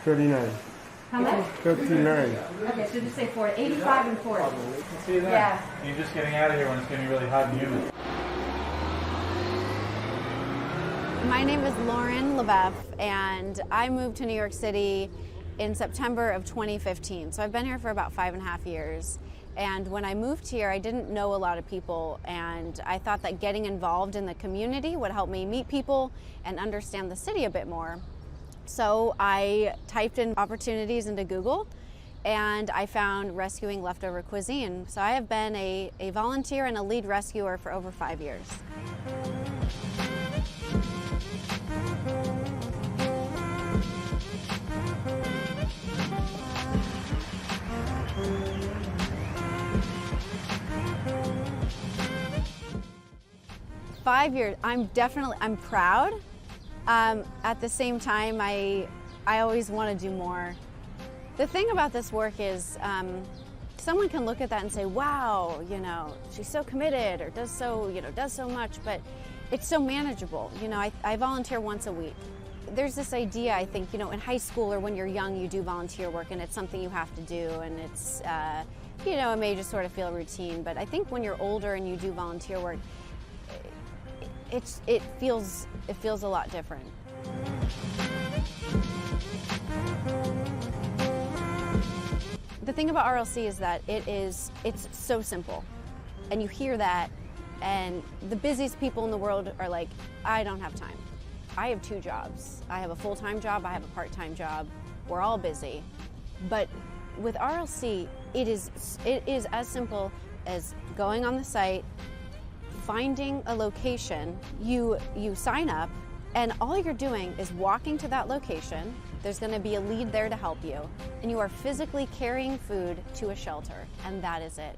39. How much? 39. Okay, so just say 40. 85 and 40. You can see that? Yeah. You're just getting out of here when it's getting really hot and humid. My name is Lauren LeBeff, and I moved to New York City in September of 2015. So I've been here for about 5.5 years. And when I moved here, I didn't know a lot of people, and I thought that getting involved in the community would help me meet people and understand the city a bit more. So I typed in opportunities into Google, and I found rescuing leftover cuisine. So I have been a volunteer and a lead rescuer for over 5 years. I'm proud. At the same time, I always want to do more. The thing about this work is someone can look at that and say, wow, she's so committed or does so much, but it's so manageable. I volunteer once a week. There's this idea, I think, in high school or when you're young, you do volunteer work and it's something you have to do, and it's, it may just sort of feel routine, but I think when you're older and you do volunteer work, it feels a lot different. The thing about RLC is that it's so simple, and you hear that, and the busiest people in the world are like, I don't have time. I have 2 jobs. I have a full-time job, I have a part-time job. We're all busy. But with RLC, it is as simple as going on the site, finding a location, you sign up, and all you're doing is walking to that location. There's going to be a lead there to help you, and you are physically carrying food to a shelter, and that is it.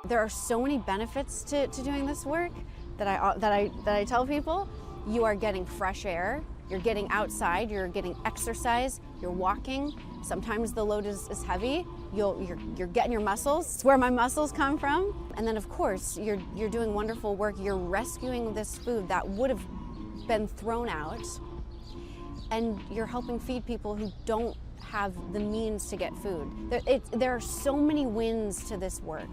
There are so many benefits to doing this work that I tell people. You are getting fresh air, you're getting outside, you're getting exercise, you're walking. Sometimes the load is heavy. You're getting your muscles. It's where my muscles come from. And then of course, you're doing wonderful work. You're rescuing this food that would have been thrown out, and you're helping feed people who don't have the means to get food. There are so many wins to this work,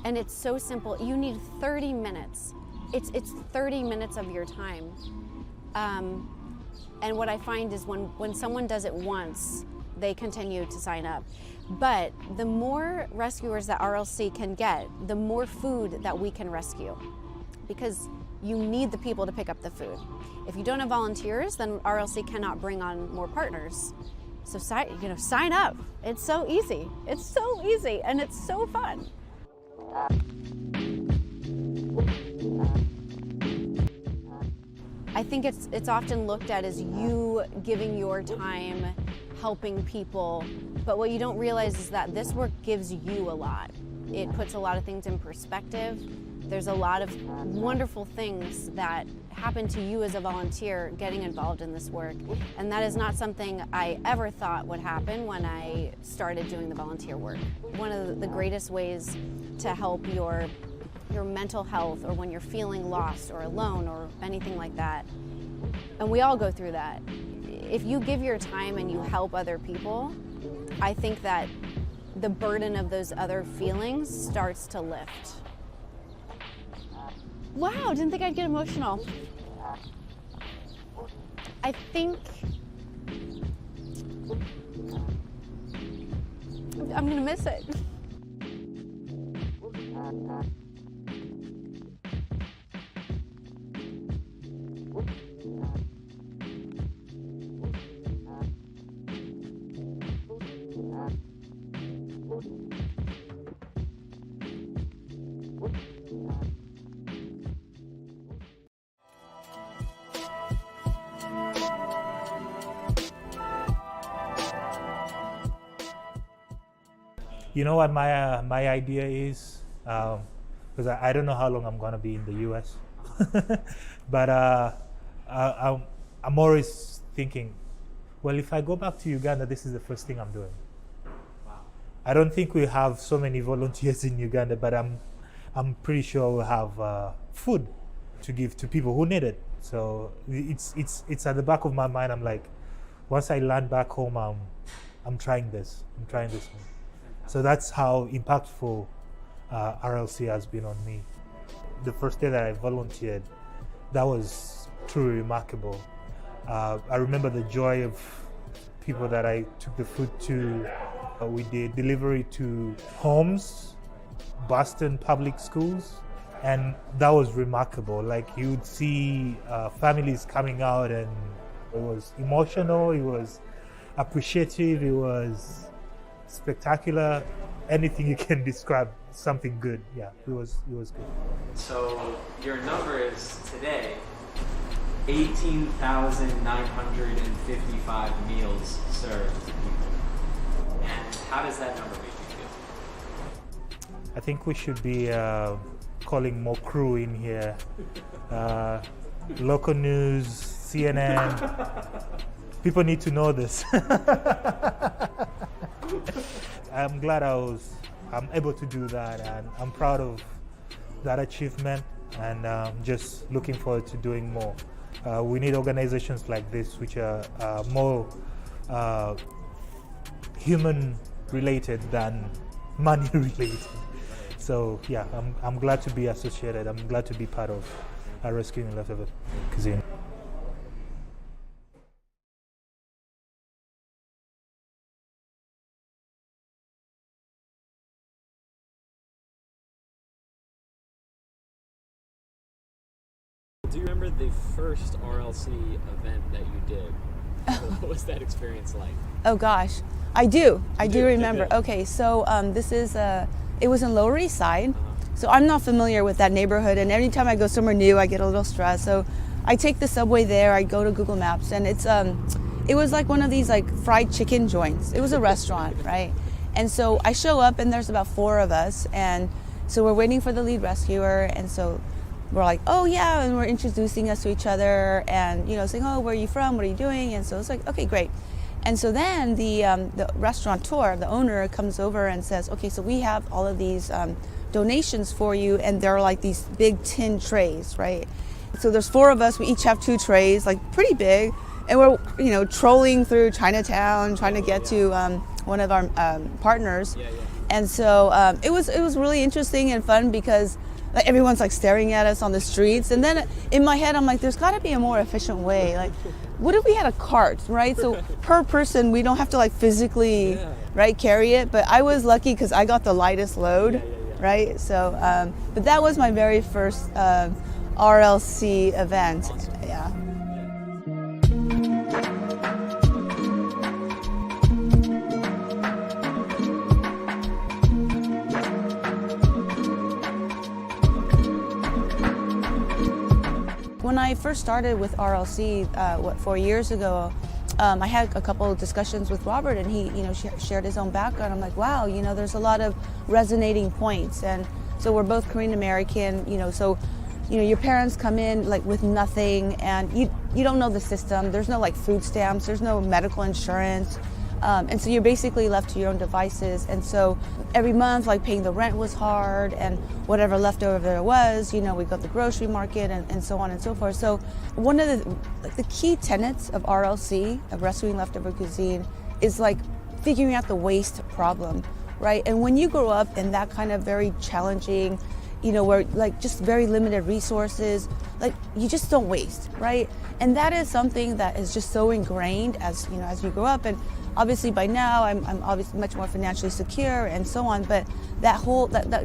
and it's so simple. You need 30 minutes. It's 30 minutes of your time. And what I find is when someone does it once, they continue to sign up. But the more rescuers that RLC can get, the more food that we can rescue, because you need the people to pick up the food. If you don't have volunteers, then RLC cannot bring on more partners. So sign up. It's so easy. It's so easy, and it's so fun. I think it's often looked at as you giving your time, helping people, but what you don't realize is that this work gives you a lot. It puts a lot of things in perspective. There's a lot of wonderful things that happen to you as a volunteer getting involved in this work, and that is not something I ever thought would happen when I started doing the volunteer work. One of the greatest ways to help your mental health, or when you're feeling lost or alone or anything like that, and we all go through that, if you give your time and you help other people, I think that the burden of those other feelings starts to lift. Wow, didn't think I'd get emotional. I think I'm gonna miss it. You know what my idea is? Because I don't know how long I'm going to be in the US. But I'm always thinking, well, if I go back to Uganda, this is the first thing I'm doing. Wow. I don't think we have so many volunteers in Uganda, but I'm pretty sure we'll have food to give to people who need it. So it's at the back of my mind. I'm like, once I land back home, I'm trying this. I'm trying this one. So that's how impactful RLC has been on me. The first day that I volunteered, that was truly remarkable. I remember the joy of people that I took the food to. We did delivery to homes, Boston public schools, and that was remarkable. Like, you would see families coming out, and it was emotional, it was appreciative, it was spectacular. Anything you can describe, something good. Yeah, it was good. So your number is today 18,955 meals served to people. And how does that number make you feel? I think we should be calling more crew in here. Local news, CNN. People need to know this. I'm glad I'm able to do that, and I'm proud of that achievement, and just looking forward to doing more. We need organizations like this, which are more human related than money related. So yeah, I'm glad to be associated. I'm glad to be part of Rescuing Leftover Cuisine. Do you remember the first RLC event that you did? What was that experience like? Oh gosh, I do remember. Yeah. Okay, so this is it was in Lower East Side, so I'm not familiar with that neighborhood, and anytime I go somewhere new, I get a little stressed. So I take the subway there. I go to Google Maps, and it was like one of these like fried chicken joints. It was a restaurant, right? And so I show up, and there's about 4 of us, and so we're waiting for the lead rescuer, and so we're like, oh yeah, and we're introducing us to each other, and saying, oh, where are you from? What are you doing? And so it's like, okay, great. And so then the restaurateur, the owner, comes over and says, okay, so we have all of these donations for you, and they're like these big tin trays, right? So there's 4 of us. We each have 2 trays, like pretty big, and we're trolling through Chinatown trying to get to one of our partners. And so it was really interesting and fun because like everyone's like staring at us on the streets, and then in my head I'm like, there's got to be a more efficient way. Like, what if we had a cart, right? So per person we don't have to like physically right carry it. But I was lucky because I got the lightest load, right? So but that was my very first RLC event. Yeah. When I first started with RLC, 4 years ago, I had a couple of discussions with Robert, and he, shared his own background. I'm like, wow, there's a lot of resonating points, and so we're both Korean American, so, your parents come in like with nothing, and you don't know the system. There's no like food stamps, there's no medical insurance. And so you're basically left to your own devices. And so every month, like paying the rent was hard, and whatever leftover there was, we go to the grocery market and so on and so forth. So one of the key tenets of RLC, of Rescuing Leftover Cuisine, is like figuring out the waste problem, right? And when you grow up in that kind of very challenging, where like just very limited resources, like you just don't waste, right? And that is something that is just so ingrained as you grow up. And obviously by now I'm obviously much more financially secure and so on, but that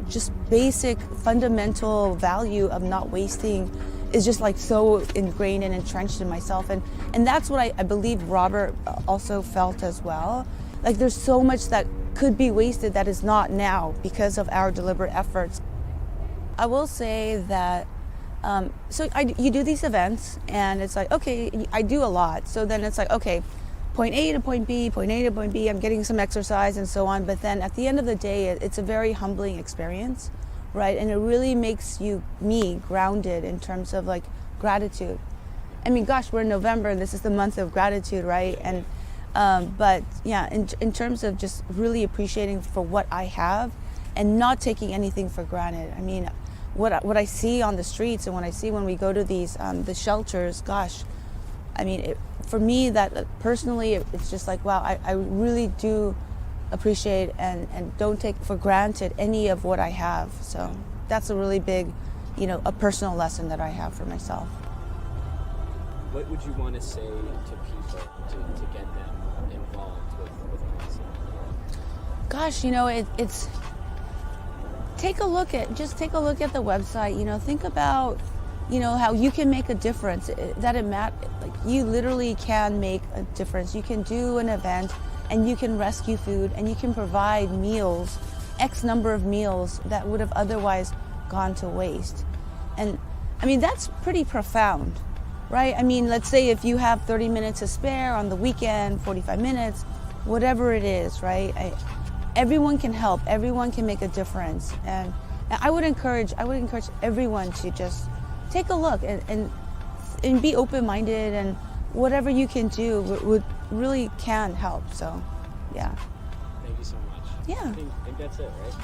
just basic fundamental value of not wasting is just like so ingrained and entrenched in myself. And that's what I believe Robert also felt as well. Like there's so much that could be wasted that is not now because of our deliberate efforts. I will say that you do these events, and it's like, okay, I do a lot. So then it's like, okay, point A to point B, point A to point B, I'm getting some exercise and so on. But then at the end of the day, it's a very humbling experience, right? And it really makes me grounded in terms of like gratitude. I mean, gosh, we're in November and this is the month of gratitude, right? And but yeah, in terms of just really appreciating for what I have and not taking anything for granted. I mean, what I see on the streets and when we go to these the shelters, gosh, I mean, for me, that personally, it's just like, wow, I really do appreciate and don't take for granted any of what I have. So that's a really big, a personal lesson that I have for myself. What would you want to say to people to get them involved with RLC? Gosh, it's take a look at the website. Think about how you can make a difference. Like you literally can make a difference. You can do an event and you can rescue food and you can provide meals, X number of meals that would have otherwise gone to waste. And I mean, that's pretty profound, right? I mean, let's say if you have 30 minutes to spare on the weekend, 45 minutes, whatever it is, right? Everyone can help, everyone can make a difference. And I would encourage everyone to just take a look and be open-minded, and whatever you can do would really can help. So, yeah. Thank you so much. Yeah. I think that's it, right?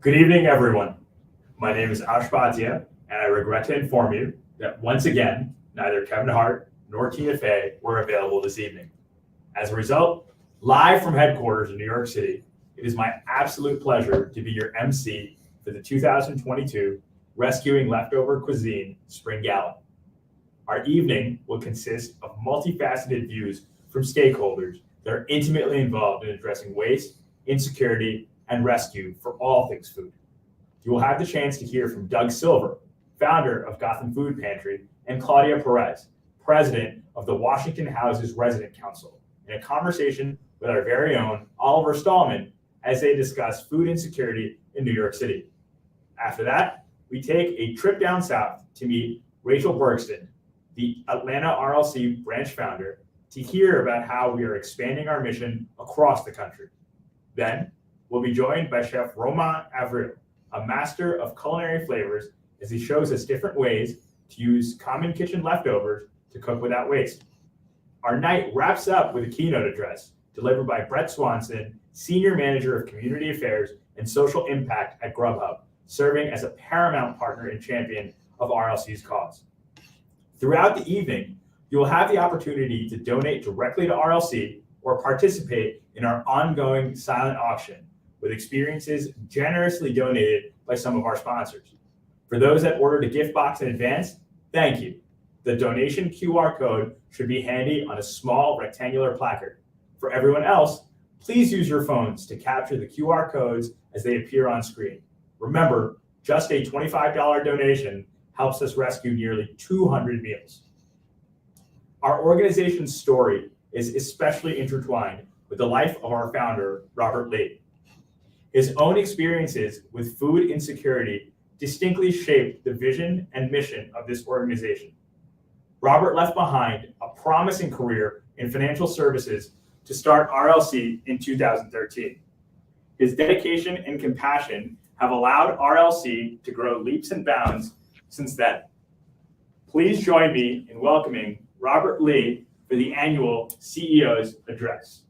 Good evening, everyone. My name is Ash Bhatia, and I regret to inform you that once again, neither Kevin Hart nor Tina Fey were available this evening. As a result, live from headquarters in New York City, it is my absolute pleasure to be your MC for the 2022 Rescuing Leftover Cuisine Spring Gala. Our evening will consist of multifaceted views from stakeholders that are intimately involved in addressing waste, insecurity, and rescue for all things food. You will have the chance to hear from Doug Silver, founder of Gotham Food Pantry, and Claudia Perez, president of the Washington Houses Resident Council, in a conversation with our very own Oliver Stallman as they discuss food insecurity in New York City. After that, we take a trip down south to meet Rachel Bergston, the Atlanta RLC branch founder, to hear about how we are expanding our mission across the country. Then, we'll be joined by Chef Romain Avril, a master of culinary flavors, as he shows us different ways to use common kitchen leftovers to cook without waste. Our night wraps up with a keynote address delivered by Brett Swanson, Senior Manager of Community Affairs and Social Impact at Grubhub, serving as a paramount partner and champion of RLC's cause. Throughout the evening, you will have the opportunity to donate directly to RLC or participate in our ongoing silent auction, with experiences generously donated by some of our sponsors. For those that ordered a gift box in advance, thank you. The donation QR code should be handy on a small rectangular placard. For everyone else, please use your phones to capture the QR codes as they appear on screen. Remember, just a $25 donation helps us rescue nearly 200 meals. Our organization's story is especially intertwined with the life of our founder, Robert Lee. His own experiences with food insecurity distinctly shaped the vision and mission of this organization. Robert left behind a promising career in financial services to start RLC in 2013. His dedication and compassion have allowed RLC to grow leaps and bounds since then. Please join me in welcoming Robert Lee for the annual CEO's address.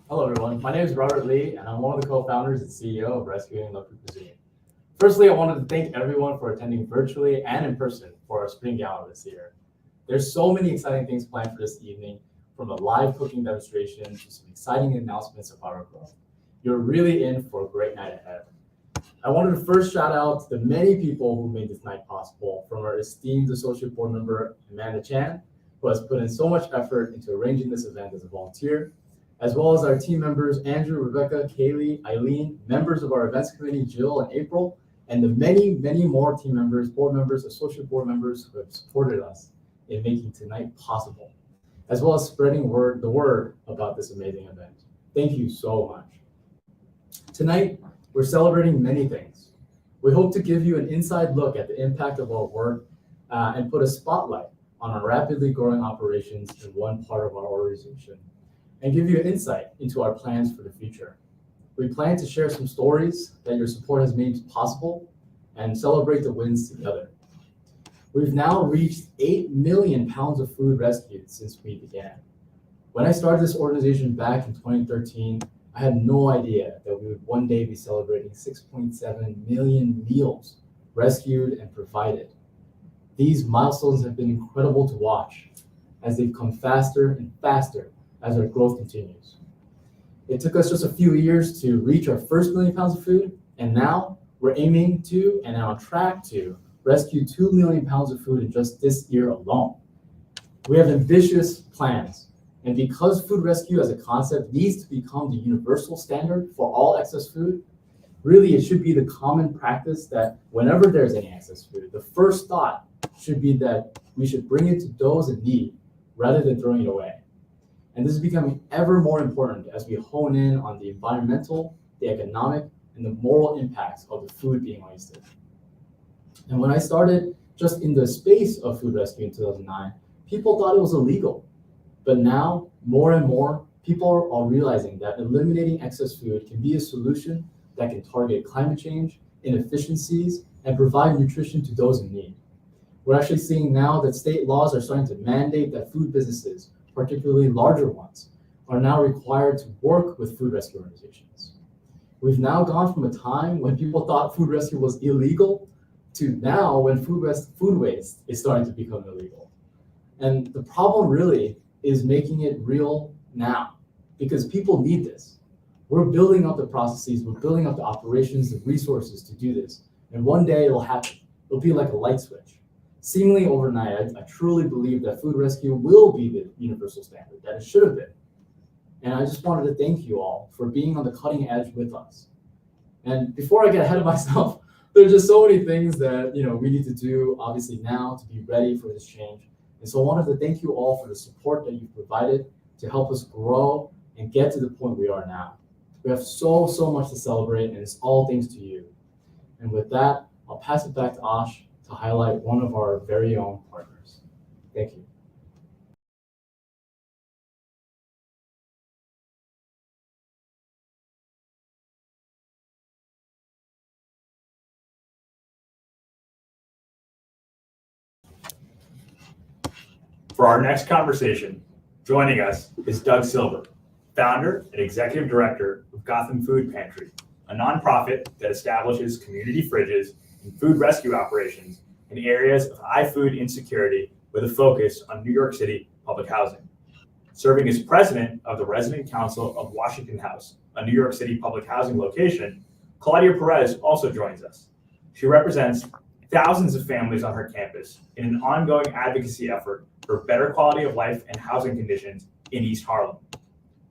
Hello, everyone. My name is Robert Lee, and I'm one of the co-founders and CEO of Rescuing Leftover Cuisine. Firstly, I wanted to thank everyone for attending virtually and in person for our Spring Gala this year. There's so many exciting things planned for this evening, from a live cooking demonstration to some exciting announcements about our growth. You're really in for a great night ahead. I wanted to first shout out to the many people who made this night possible, from our esteemed associate board member, Amanda Chan, who has put in so much effort into arranging this event as a volunteer, as well as our team members, Andrew, Rebecca, Kaylee, Eileen, members of our events committee, Jill and April, and the many, many more team members, board members, associate board members who have supported us in making tonight possible, as well as spreading the word about this amazing event. Thank you so much. Tonight, we're celebrating many things. We hope to give you an inside look at the impact of our work and put a spotlight on our rapidly growing operations in one part of our organization. and give you insight into our plans for the future. We plan to share some stories that your support has made possible and celebrate the wins together. We've now reached 8 million pounds of food rescued since we began. When I started this organization back in 2013, I had no idea that we would one day be celebrating 6.7 million meals rescued and provided. These milestones have been incredible to watch as they've come faster and faster as our growth continues. It took us just a few years to reach our first 1 million pounds of food, and now we're aiming to and on track to rescue 2 million pounds of food in just this year alone. We have ambitious plans, and because food rescue as a concept needs to become the universal standard for all excess food, really it should be the common practice that whenever there's any excess food, the first thought should be that we should bring it to those in need rather than throwing it away. And this is becoming ever more important as we hone in on the environmental, the economic, and the moral impacts of the food being wasted. And when I started just in the space of food rescue in 2009, people thought it was illegal. But now, more and more, people are realizing that eliminating excess food can be a solution that can target climate change, inefficiencies, and provide nutrition to those in need. We're actually seeing now that state laws are starting to mandate that food businesses, particularly larger ones, are now required to work with food rescue organizations. We've now gone from a time when people thought food rescue was illegal to now when food waste is starting to become illegal. And the problem really is making it real now, because people need this. We're building up the processes, we're building up the operations, the resources to do this. And one day it'll happen. It'll be like a light switch. Seemingly overnight, I truly believe that food rescue will be the universal standard that it should have been. And I just wanted to thank you all for being on the cutting edge with us. And before I get ahead of myself, there's just so many things that we need to do, obviously now, to be ready for this change. And so I wanted to thank you all for the support that you've provided to help us grow and get to the point we are now. We have so much to celebrate, and it's all thanks to you. And with that, I'll pass it back to Ash to highlight one of our very own partners. Thank you. For our next conversation, joining us is Doug Silver, founder and executive director of Gotham Food Pantry, a nonprofit that establishes community fridges and food rescue operations in areas of high food insecurity with a focus on New York City public housing. Serving as president of the Resident Council of Washington House, a New York City public housing location, Claudia Perez also joins us. She represents thousands of families on her campus in an ongoing advocacy effort for better quality of life and housing conditions in East Harlem.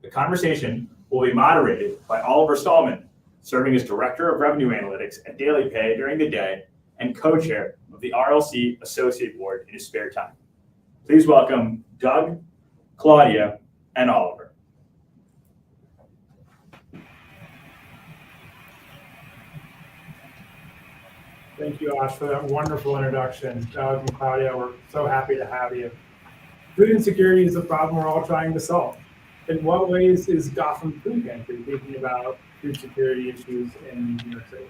The conversation will be moderated by Oliver Stallman, serving as Director of Revenue Analytics at Daily Pay during the day and co-chair of the RLC Associate Board in his spare time. Please welcome Doug, Claudia, and Oliver. Thank you, Ash, for that wonderful introduction. Doug and Claudia, we're so happy to have you. Food insecurity is a problem we're all trying to solve. In what ways is Gotham Food Pantry thinking about food security issues in New York City?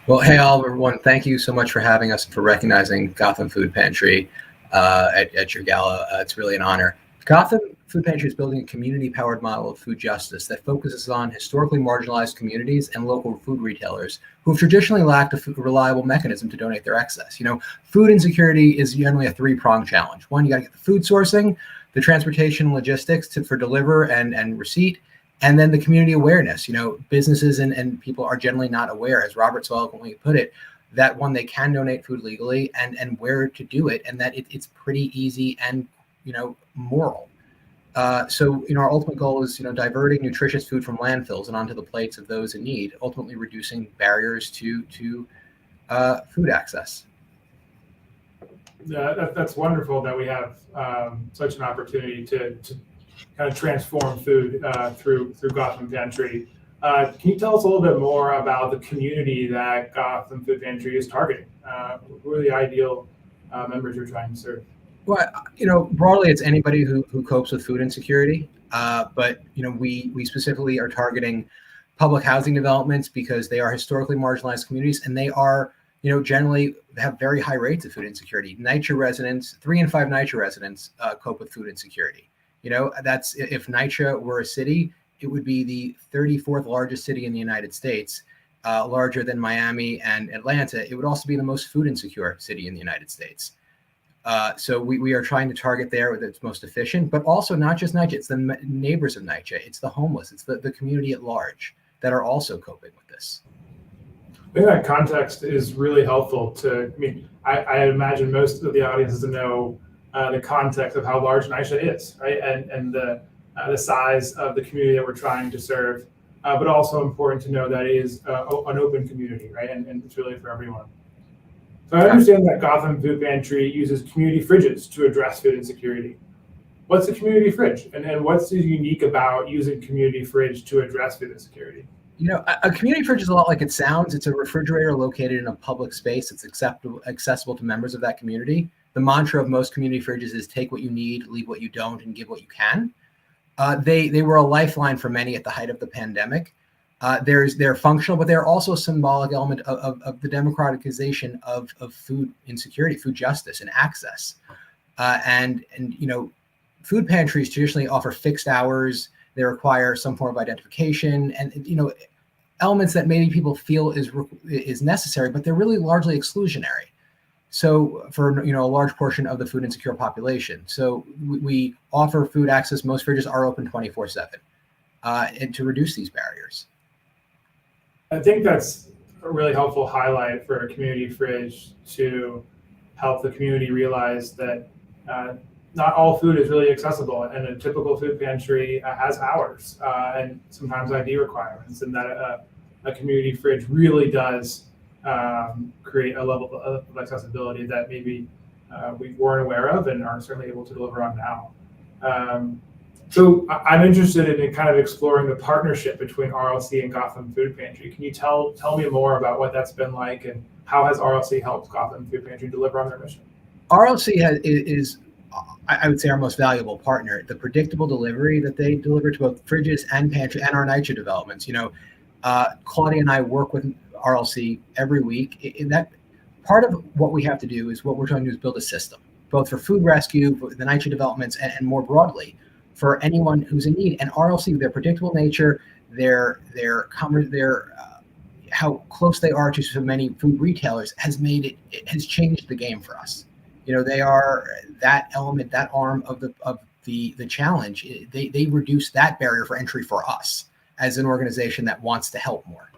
Well, hey, Oliver, everyone, thank you so much for having us, for recognizing Gotham Food Pantry at your gala. It's really an honor. Gotham Food Pantry is building a community-powered model of food justice that focuses on historically marginalized communities and local food retailers who have traditionally lacked a reliable mechanism to donate their excess. Food insecurity is generally a three-pronged challenge. One, you got to get the food sourcing, the transportation and logistics for deliver and receipt, and then the community awareness. Businesses and people are generally not aware, as Robert so eloquently put it, that one, they can donate food legally and where to do it, and that it's pretty easy and moral. So our ultimate goal is diverting nutritious food from landfills and onto the plates of those in need, ultimately reducing barriers to food access. Yeah, that's wonderful that we have such an opportunity to kind of transform food through Gotham Pantry. Can you tell us a little bit more about the community that Gotham Food Pantry is targeting? Who are the ideal members you're trying to serve? Well, broadly, it's anybody who copes with food insecurity. But we specifically are targeting public housing developments because they are historically marginalized communities, and they are generally have very high rates of food insecurity. NYCHA residents, 3 in 5 NYCHA residents cope with food insecurity. That's if NYCHA were a city, it would be the 34th largest city in the United States, larger than Miami and Atlanta. It would also be the most food insecure city in the United States. So we are trying to target there that's most efficient, but also not just NYCHA, it's the neighbors of NYCHA, it's the homeless, it's the community at large that are also coping with this. I think that context is really helpful I imagine most of the audience doesn't know the context of how large NYCHA is, right? And the size of the community that we're trying to serve, but also important to know that it is an open community, right? And it's really for everyone. So I understand that Gotham Food Pantry uses community fridges to address food insecurity. What's a community fridge? And what's unique about using community fridge to address food insecurity? A community fridge is a lot like it sounds. It's a refrigerator located in a public space that's accessible to members of that community. The mantra of most community fridges is take what you need, leave what you don't, and give what you can. They were a lifeline for many at the height of the pandemic. They're functional, but they're also a symbolic element of the democratization of food insecurity, food justice, and access. And food pantries traditionally offer fixed hours. They require some form of identification, and elements that maybe people feel is necessary, but they're really largely exclusionary. So for a large portion of the food insecure population. So we offer food access. Most fridges are open 24/7, and to reduce these barriers. I think that's a really helpful highlight for a community fridge to help the community realize that not all food is really accessible, and a typical food pantry has hours and sometimes ID requirements, and that a community fridge really does create a level of accessibility that maybe we weren't aware of and aren't certainly able to deliver on now. So I'm interested in kind of exploring the partnership between RLC and Gotham Food Pantry. Can you tell me more about what that's been like, and how has RLC helped Gotham Food Pantry deliver on their mission? RLC is, I would say, our most valuable partner. The predictable delivery that they deliver to both fridges and pantry and our NYCHA developments. Claudia and I work with RLC every week. In that part of what we have to do is what we're trying to do is build a system, both for food rescue, for the NYCHA developments, and more broadly for anyone who's in need. And RLC, their predictable nature, their how close they are to so many food retailers has changed the game for us. They are that element, that arm of the challenge. They reduce that barrier for entry for us as an organization that wants to help more.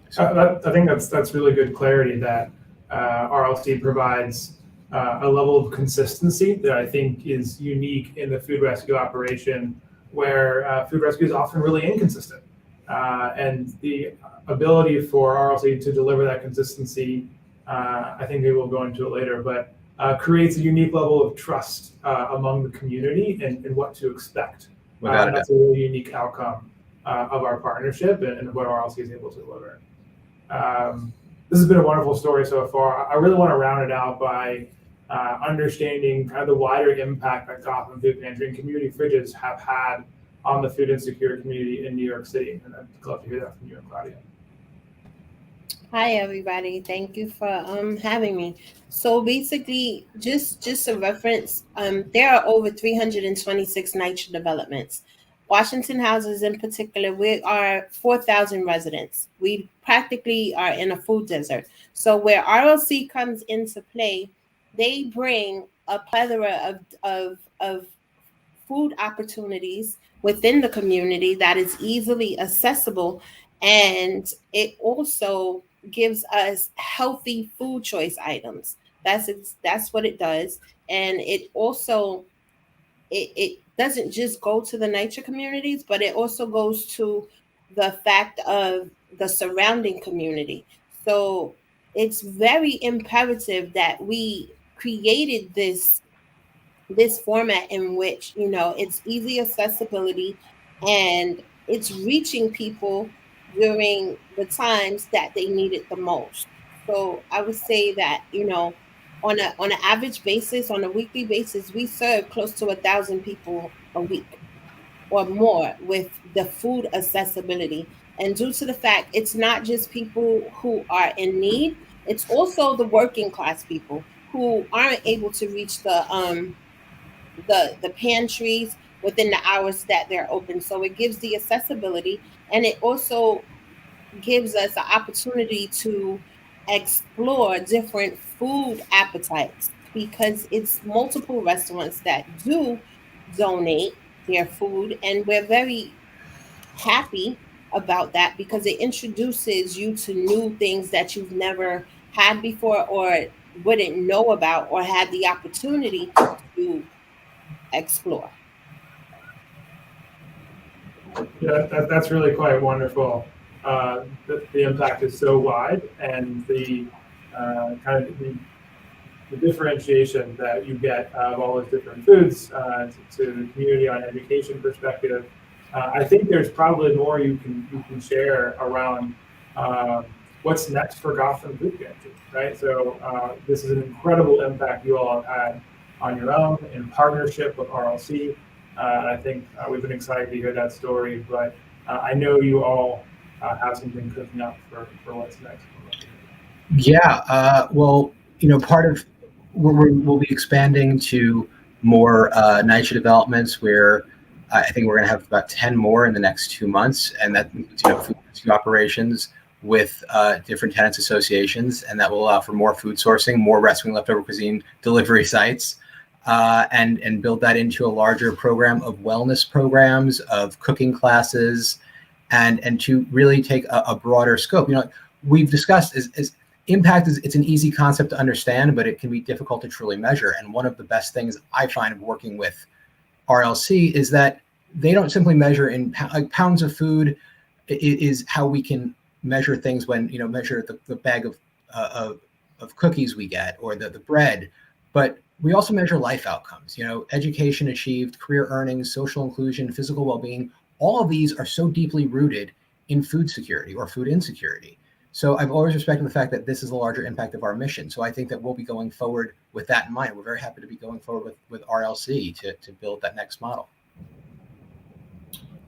So I think that's really good clarity that RLC provides a level of consistency that I think is unique in the food rescue operation, where food rescue is often really inconsistent. And the ability for RLC to deliver that consistency, I think maybe we'll go into it later, but creates a unique level of trust among the community and what to expect. That's a really unique outcome of our partnership and what RLC is able to deliver. This has been a wonderful story so far. I really want to round it out by understanding kind of the wider impact that Gotham Food Pantry and community fridges have had on the food insecure community in New York City. And I'd love to hear that from you and Claudia. Hi, everybody. Thank you for having me. So basically, just a reference, there are over 326 NYCHA developments. Washington Houses in particular, we are 4,000 residents. We practically are in a food desert. So where RLC comes into play, they bring a plethora of food opportunities within the community that is easily accessible, and it also gives us healthy food choice items. That's what it does. And it also it doesn't just go to the NYCHA communities, but it also goes to the fact of the surrounding community. So it's very imperative that we created this format in which, it's easy accessibility and it's reaching people during the times that they need it the most. So I would say that, on an average basis, on a weekly basis, we serve close to 1,000 people a week or more with the food accessibility. And due to the fact it's not just people who are in need, it's also the working class people who aren't able to reach the pantries within the hours that they're open. So it gives the accessibility, and it also gives us an opportunity to explore different food appetites, because it's multiple restaurants that do donate their food, and we're very happy about that because it introduces you to new things that you've never had before or wouldn't know about or had the opportunity to explore. Yeah, that's really quite wonderful. The impact is so wide, and the kind of the differentiation that you get of all those different foods to the community on an education perspective. I think there's probably more you can share around what's next for Gotham Food Pantry, right? So this is an incredible impact you all have had on your own in partnership with RLC. And I think we've been excited to hear that story, but I know you all have something cooking up for what's next. Yeah, well, part of we'll be expanding to more NYCHA developments where I think we're going to have about 10 more in the next 2 months, and that includes food rescue operations with different tenants associations, and that will allow for more food sourcing, more rescuing leftover cuisine delivery sites, and build that into a larger program of wellness programs, of cooking classes, and to really take a broader scope. We've discussed is impact it's an easy concept to understand, but it can be difficult to truly measure. And one of the best things I find of working with RLC is that they don't simply measure in pounds of food. Is how we can measure things when measure the bag of cookies we get or the bread, but we also measure life outcomes, education achieved, career earnings, social inclusion, physical well-being. All of these are so deeply rooted in food security or food insecurity. So I've always respected the fact that this is the larger impact of our mission. So I think that we'll be going forward with that in mind. We're very happy to be going forward with RLC to build that next model.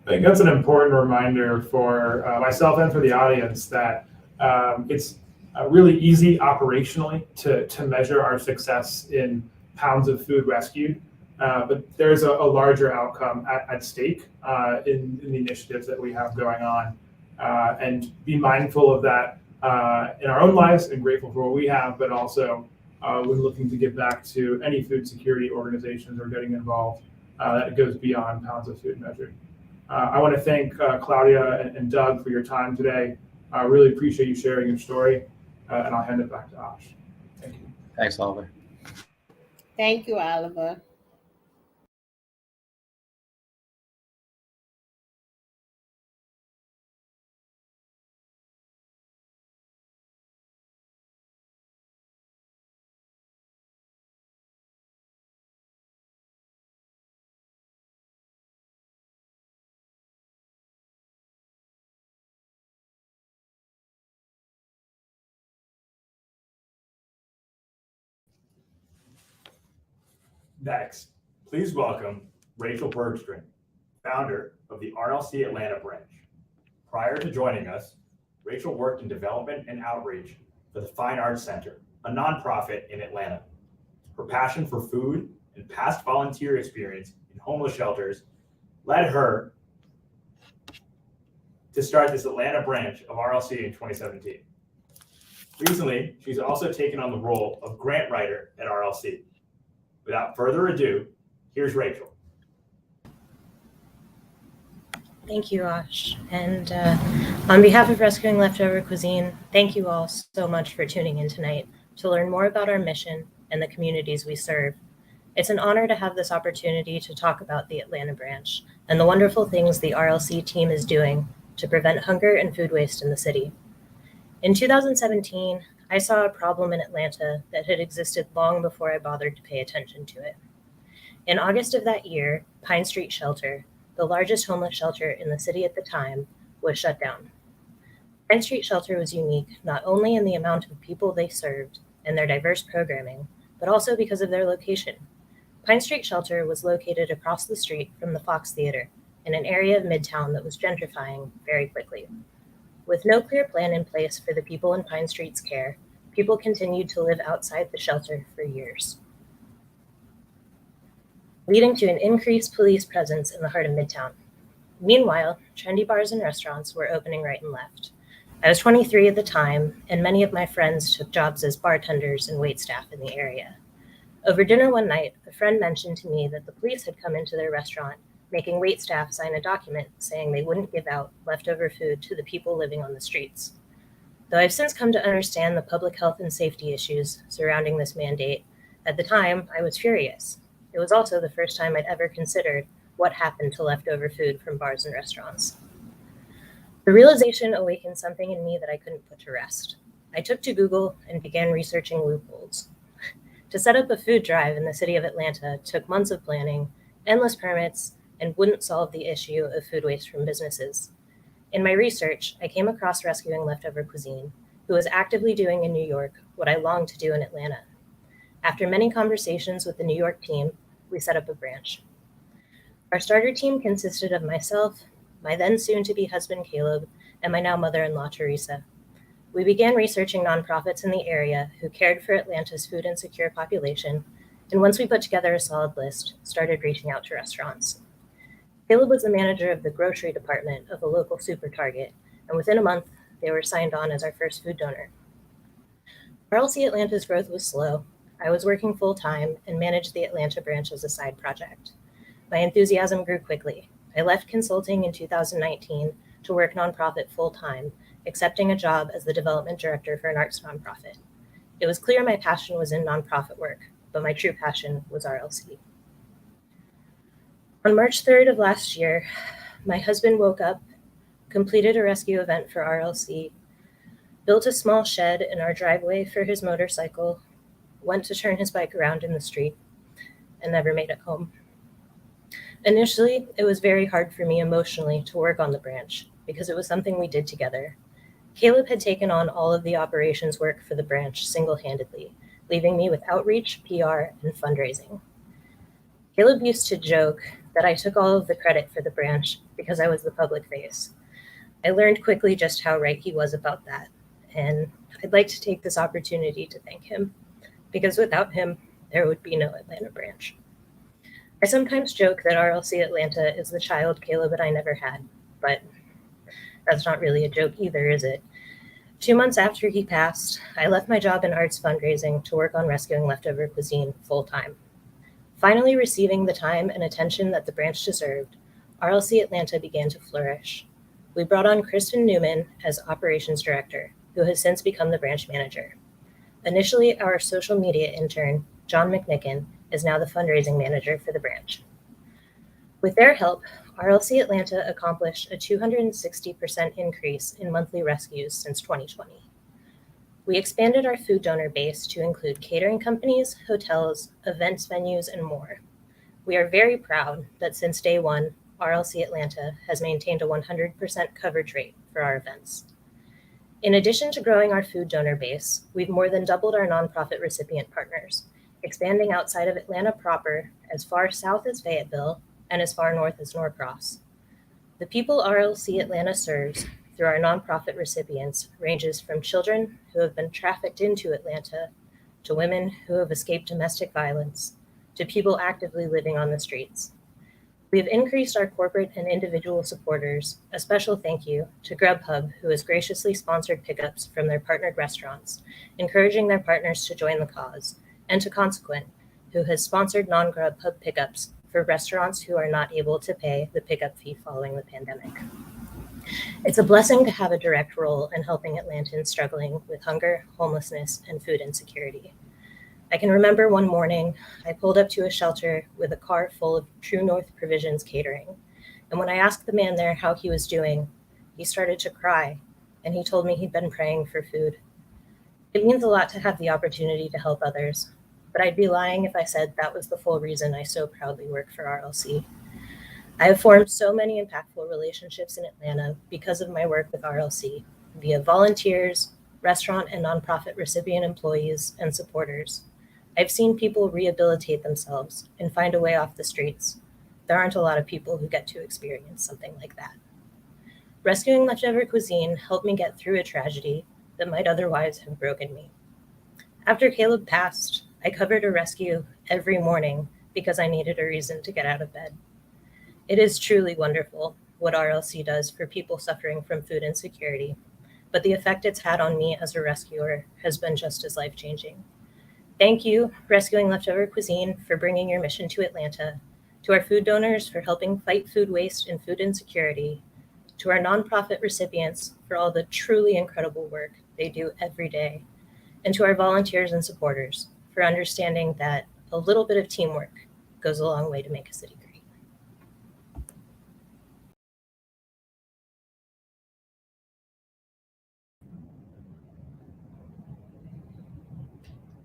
I think that's an important reminder for myself and for the audience that it's really easy operationally to measure our success in pounds of food rescued, but there's a larger outcome at stake in the initiatives that we have going on, and be mindful of that in our own lives and grateful for what we have, but also when looking to give back to any food security organizations or getting involved that goes beyond pounds of food measured. I want to thank Claudia and Doug for your time today. I really appreciate you sharing your story, and I'll hand it back to Ash. Thank you. Thanks, Oliver. Thank you, Oliver. Next, please welcome Rachel Bergstrom, founder of the RLC Atlanta branch. Prior to joining us, Rachel worked in development and outreach for the Fine Arts Center, a nonprofit in Atlanta. Her passion for food and past volunteer experience in homeless shelters led her to start this Atlanta branch of RLC in 2017. Recently, she's also taken on the role of grant writer at RLC. Without further ado, here's Rachel. Thank you, Ash. And on behalf of Rescuing Leftover Cuisine, thank you all so much for tuning in tonight to learn more about our mission and the communities we serve. It's an honor to have this opportunity to talk about the Atlanta branch and the wonderful things the RLC team is doing to prevent hunger and food waste in the city. In 2017, I saw a problem in Atlanta that had existed long before I bothered to pay attention to it. In August of that year, Pine Street Shelter, the largest homeless shelter in the city at the time, was shut down. Pine Street Shelter was unique not only in the amount of people they served and their diverse programming, but also because of their location. Pine Street Shelter was located across the street from the Fox Theater in an area of Midtown that was gentrifying very quickly. With no clear plan in place for the people in Pine Street's care, people continued to live outside the shelter for years, leading to an increased police presence in the heart of Midtown. Meanwhile, trendy bars and restaurants were opening right and left. I was 23 at the time, and many of my friends took jobs as bartenders and waitstaff in the area. Over dinner one night, a friend mentioned to me that the police had come into their restaurant, making waitstaff sign a document saying they wouldn't give out leftover food to the people living on the streets. Though I've since come to understand the public health and safety issues surrounding this mandate, at the time I was furious. It was also the first time I'd ever considered what happened to leftover food from bars and restaurants. The realization awakened something in me that I couldn't put to rest. I took to Google and began researching loopholes. To set up a food drive in the city of Atlanta took months of planning, endless permits, and wouldn't solve the issue of food waste from businesses. In my research, I came across Rescuing Leftover Cuisine, who was actively doing in New York what I longed to do in Atlanta. After many conversations with the New York team, we set up a branch. Our starter team consisted of myself, my then soon-to-be husband Caleb, and my now mother-in-law Teresa. We began researching nonprofits in the area who cared for Atlanta's food insecure population, and once we put together a solid list, started reaching out to restaurants. Caleb was the manager of the grocery department of a local super Target, and within a month, they were signed on as our first food donor. RLC Atlanta's growth was slow. I was working full-time and managed the Atlanta branch as a side project. My enthusiasm grew quickly. I left consulting in 2019 to work nonprofit full-time, accepting a job as the development director for an arts nonprofit. It was clear my passion was in nonprofit work, but my true passion was RLC. On March 3rd of last year, my husband woke up, completed a rescue event for RLC, built a small shed in our driveway for his motorcycle, went to turn his bike around in the street, and never made it home. Initially, it was very hard for me emotionally to work on the branch because it was something we did together. Caleb had taken on all of the operations work for the branch single-handedly, leaving me with outreach, PR, and fundraising. Caleb used to joke that I took all of the credit for the branch because I was the public face. I learned quickly just how right he was about that, and I'd like to take this opportunity to thank him, because without him, there would be no Atlanta branch. I sometimes joke that RLC Atlanta is the child Caleb and I never had, but that's not really a joke either, is it? 2 months after he passed, I left my job in arts fundraising to work on Rescuing Leftover Cuisine full-time. Finally receiving the time and attention that the branch deserved, RLC Atlanta began to flourish. We brought on Kristen Newman as operations director, who has since become the branch manager. Initially, our social media intern, John McNicken, is now the fundraising manager for the branch. With their help, RLC Atlanta accomplished a 260% increase in monthly rescues since 2020. We expanded our food donor base to include catering companies, hotels, events venues, and more. We are very proud that since day one, RLC Atlanta has maintained a 100% coverage rate for our events. In addition to growing our food donor base, we've more than doubled our nonprofit recipient partners, expanding outside of Atlanta proper as far south as Fayetteville and as far north as Norcross. The people RLC Atlanta serves through our nonprofit recipients ranges from children who have been trafficked into Atlanta, to women who have escaped domestic violence, to people actively living on the streets. We have increased our corporate and individual supporters. A special thank you to Grubhub, who has graciously sponsored pickups from their partnered restaurants, encouraging their partners to join the cause, and to Consequent, who has sponsored non-Grubhub pickups for restaurants who are not able to pay the pickup fee following the pandemic. It's a blessing to have a direct role in helping Atlantans struggling with hunger, homelessness, and food insecurity. I can remember one morning, I pulled up to a shelter with a car full of True North Provisions catering. And when I asked the man there how he was doing, he started to cry, and he told me he'd been praying for food. It means a lot to have the opportunity to help others, but I'd be lying if I said that was the full reason I so proudly work for RLC. I have formed so many impactful relationships in Atlanta because of my work with RLC, via volunteers, restaurant and nonprofit recipient employees, and supporters. I've seen people rehabilitate themselves and find a way off the streets. There aren't a lot of people who get to experience something like that. Rescuing leftover cuisine helped me get through a tragedy that might otherwise have broken me. After Caleb passed, I covered a rescue every morning because I needed a reason to get out of bed. It is truly wonderful what RLC does for people suffering from food insecurity, but the effect it's had on me as a rescuer has been just as life-changing. Thank you, Rescuing Leftover Cuisine, for bringing your mission to Atlanta, to our food donors for helping fight food waste and food insecurity, to our nonprofit recipients for all the truly incredible work they do every day, and to our volunteers and supporters for understanding that a little bit of teamwork goes a long way to make a city great.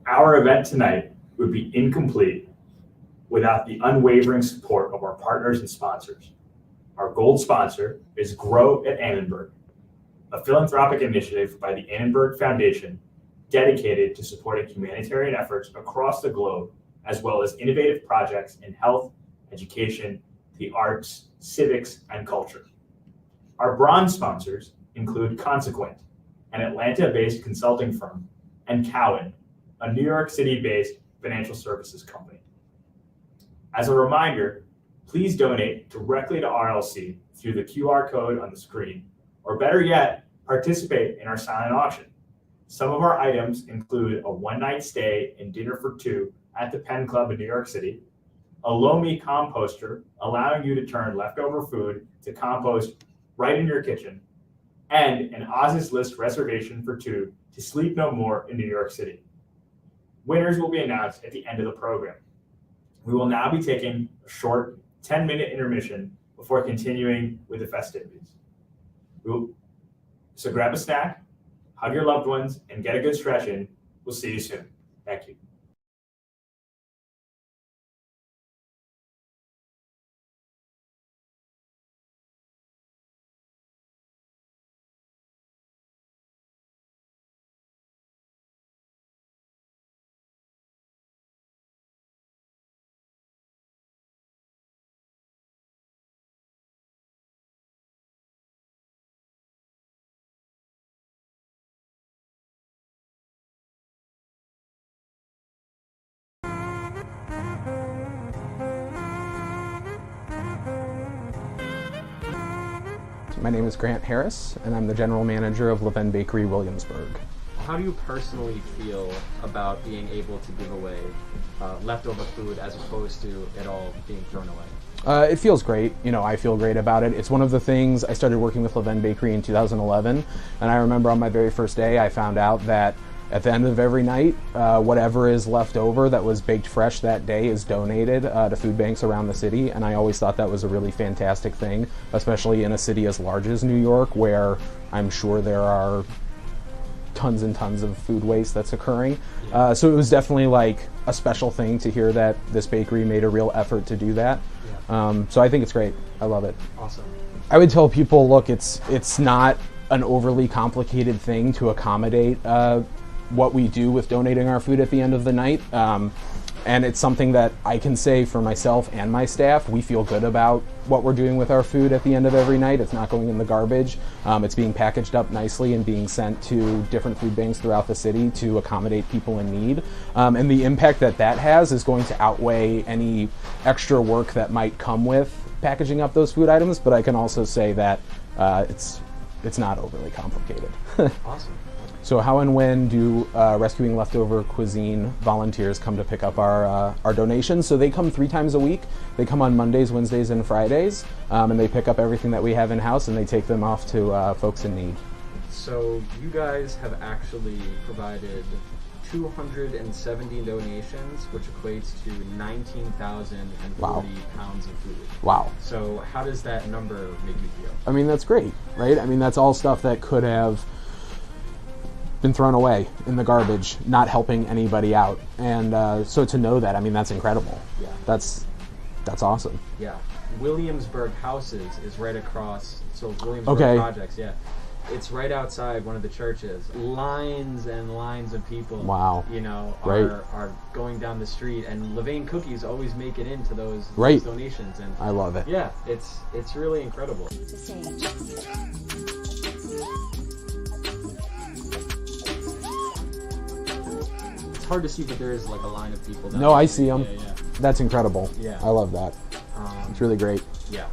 Our event tonight would be incomplete without the unwavering support of our partners and sponsors. Our gold sponsor is Grow at Annenberg, a philanthropic initiative by the Annenberg Foundation dedicated to supporting humanitarian efforts across the globe, as well as innovative projects in health, education, the arts, civics, and culture. Our bronze sponsors include Consequent, an Atlanta-based consulting firm, and Cowen, a New York City-based financial services company. As a reminder, please donate directly to RLC through the QR code on the screen, or better yet, participate in our silent auction. Some of our items include a one-night stay and dinner for two at the Penn Club in New York City, a Lomi composter allowing you to turn leftover food to compost right in your kitchen, and an Oz's List reservation for two to sleep no more in New York City. Winners will be announced at the end of the program. We will now be taking a short 10-minute intermission before continuing with the festivities. So grab a snack, hug your loved ones, and get a good stretch in. We'll see you soon. Thank you. My name is Grant Harris, and I'm the general manager of Leven Bakery Williamsburg. How do you personally feel about being able to give away leftover food as opposed to it all being thrown away? It feels great. You know, I feel great about it. It's one of the things. I started working with Leven Bakery in 2011, and I remember on my very first day I found out that at the end of every night, whatever is left over that was baked fresh that day is donated to food banks around the city, and I always thought that was a really fantastic thing, especially in a city as large as New York, where I'm sure there are tons and tons of food waste that's occurring. So it was definitely like a special thing to hear that this bakery made a real effort to do that. So I think it's great. I love it. Awesome. I would tell people, look, it's not an overly complicated thing to accommodate what we do with donating our food at the end of the night. And it's something that I can say for myself and my staff. We feel good about what we're doing with our food at the end of every night. It's not going in the garbage. It's being packaged up nicely and being sent to different food banks throughout the city to accommodate people in need. And the impact that that has is going to outweigh any extra work that might come with packaging up those food items. But I can also say that it's not overly complicated. Awesome. So how and when do Rescuing Leftover Cuisine volunteers come to pick up our donations? So they come 3 times a week. They come on Mondays, Wednesdays, and Fridays, and they pick up everything that we have in-house and they take them off to folks in need. So you guys have actually provided 270 donations, which equates to 19,040 pounds of food. Wow. So how does that number make you feel? I mean, that's great, right? I mean, that's all stuff that could have been thrown away in the garbage, not helping anybody out. And so to know that, I mean, that's incredible. Yeah. That's awesome. Yeah. Williamsburg Houses is right across, so Williamsburg Projects, yeah. it's right outside one of the churches. Lines and lines of people. Wow. You know, Right. are going down the street, and Levain cookies always make it into those Right. donations. And I love it. yeah, it's really incredible. It's hard to see, but there is like a line of people. No, I see them. Yeah, yeah. That's incredible. Yeah. I love that. It's really great. Yeah.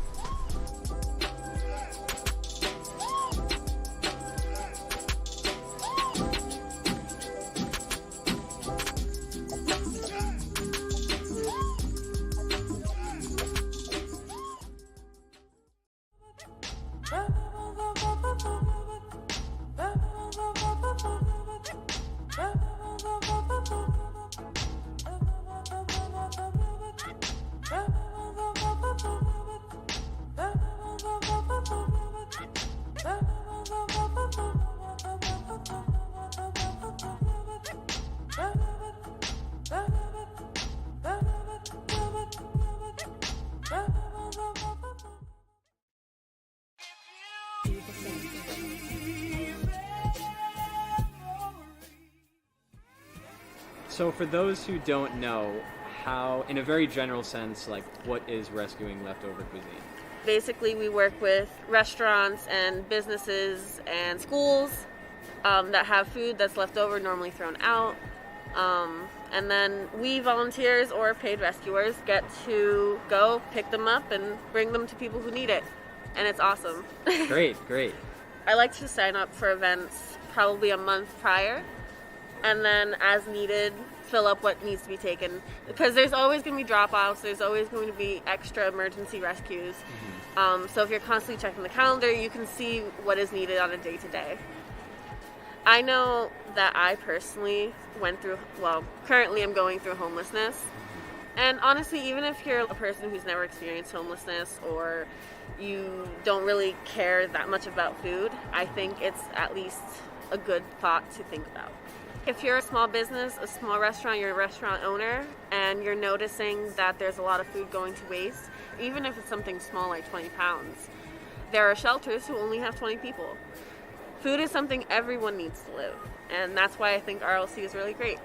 So for those who don't know, how, in a very general sense, like what is rescuing leftover cuisine? Basically, we work with restaurants and businesses and schools that have food that's left over, normally thrown out. And then we volunteers or paid rescuers get to go pick them up and bring them to people who need it. And it's awesome. Great, great. I like to sign up for events probably a month prior, and then as needed, fill up what needs to be taken. Because there's always going to be drop-offs, there's always going to be extra emergency rescues. So if you're constantly checking the calendar, you can see what is needed on a day-to-day. I know that I personally went through, well, currently I'm going through homelessness. And honestly, even if you're a person who's never experienced homelessness or you don't really care that much about food, I think it's at least a good thought to think about. If you're a small business, a small restaurant, you're a restaurant owner, and you're noticing that there's a lot of food going to waste, even if it's something small like 20 pounds, there are shelters who only have 20 people. Food is something everyone needs to live, and that's why I think RLC is really great.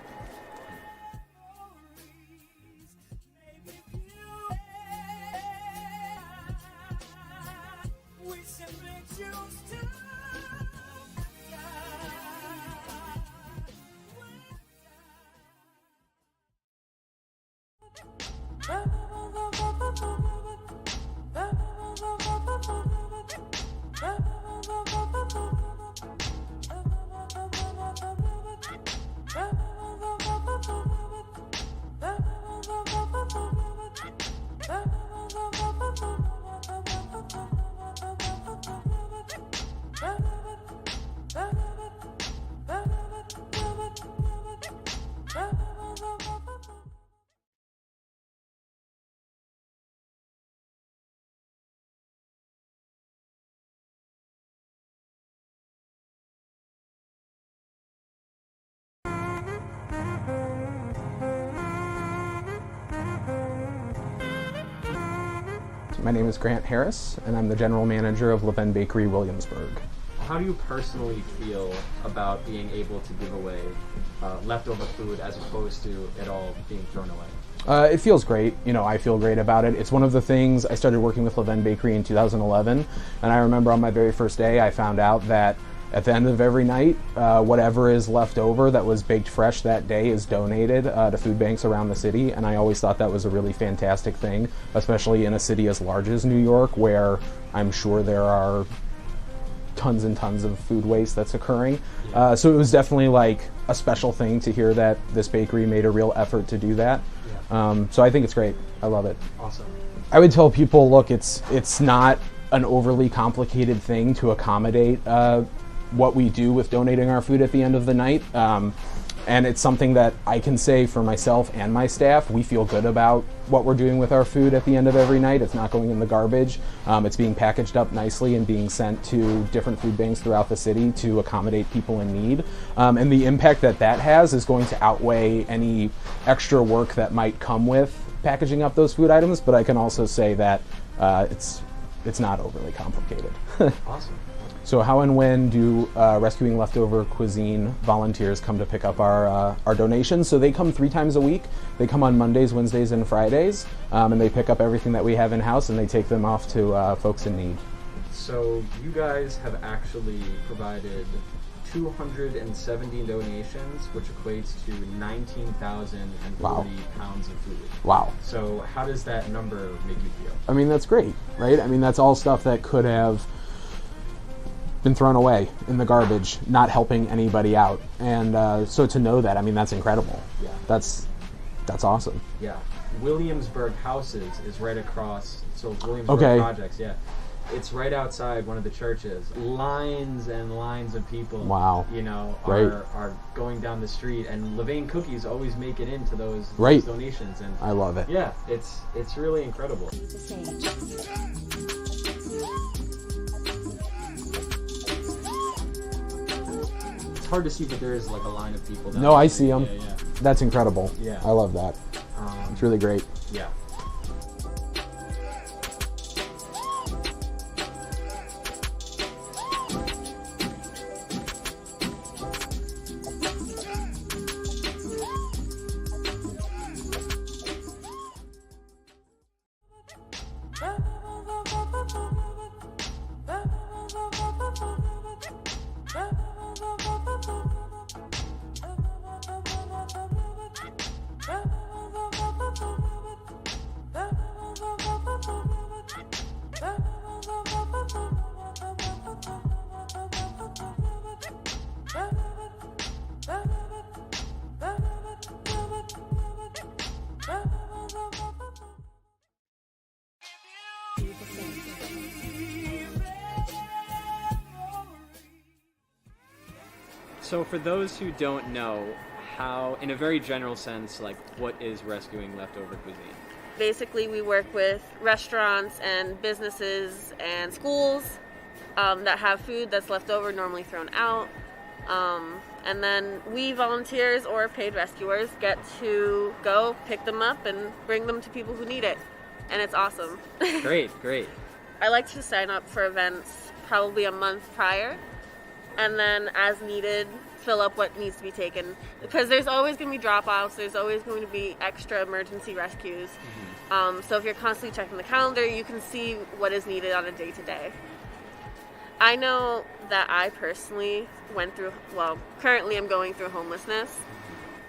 My name is Grant Harris, and I'm the general manager of Levain Bakery, Williamsburg. How do you personally feel about being able to give away leftover food as opposed to it all being thrown away? It feels great. You know, I feel great about it. It's one of the things, I started working with Levain Bakery in 2011, and I remember on my very first day I found out that at the end of every night, whatever is left over that was baked fresh that day is donated to food banks around the city, and I always thought that was a really fantastic thing, especially in a city as large as New York, where I'm sure there are tons and tons of food waste that's occurring. So it was definitely like a special thing to hear that this bakery made a real effort to do that. So I think it's great. I love it. Awesome. I would tell people, look, it's not an overly complicated thing to accommodate what we do with donating our food at the end of the night. And it's something that I can say for myself and my staff, we feel good about what we're doing with our food at the end of every night. It's not going in the garbage. It's being packaged up nicely and being sent to different food banks throughout the city to accommodate people in need. And the impact that that has is going to outweigh any extra work that might come with packaging up those food items, but I can also say that it's not overly complicated. Awesome. So how and when do Rescuing Leftover Cuisine volunteers come to pick up our donations? So they come 3 times a week. They come on Mondays, Wednesdays, and Fridays, and they pick up everything that we have in-house and they take them off to folks in need. So you guys have actually provided 270 donations, which equates to 19,040 Wow. pounds of food. Wow. So how does that number make you feel? I mean, that's great, right? I mean, that's all stuff that could have been thrown away in the garbage, not helping anybody out. And so to know that, I mean, that's incredible. Yeah. That's awesome. Yeah. Williamsburg Houses is right across, so Williamsburg Okay. Projects, yeah. It's right outside one of the churches. Lines and lines of people, Wow. you know, Right. are going down the street, and Levain cookies always make it into those Right. donations. And I love it. yeah, it's really incredible. It's hard to see, but there is like a line of people. No, I see them. Yeah, yeah. That's incredible. Yeah. I love that. It's really great. Yeah. So for those who don't know, how, in a very general sense, like what is Rescuing Leftover Cuisine? Basically, we work with restaurants and businesses and schools that have food that's left over, normally thrown out. And then we volunteers or paid rescuers get to go pick them up and bring them to people who need it. And it's awesome. Great, great. I like to sign up for events probably a month prior, and then as needed, fill up what needs to be taken. Because there's always going to be drop-offs, there's always going to be extra emergency rescues. So if you're constantly checking the calendar, you can see what is needed on a day-to-day. I know that I personally went through, well, currently I'm going through homelessness.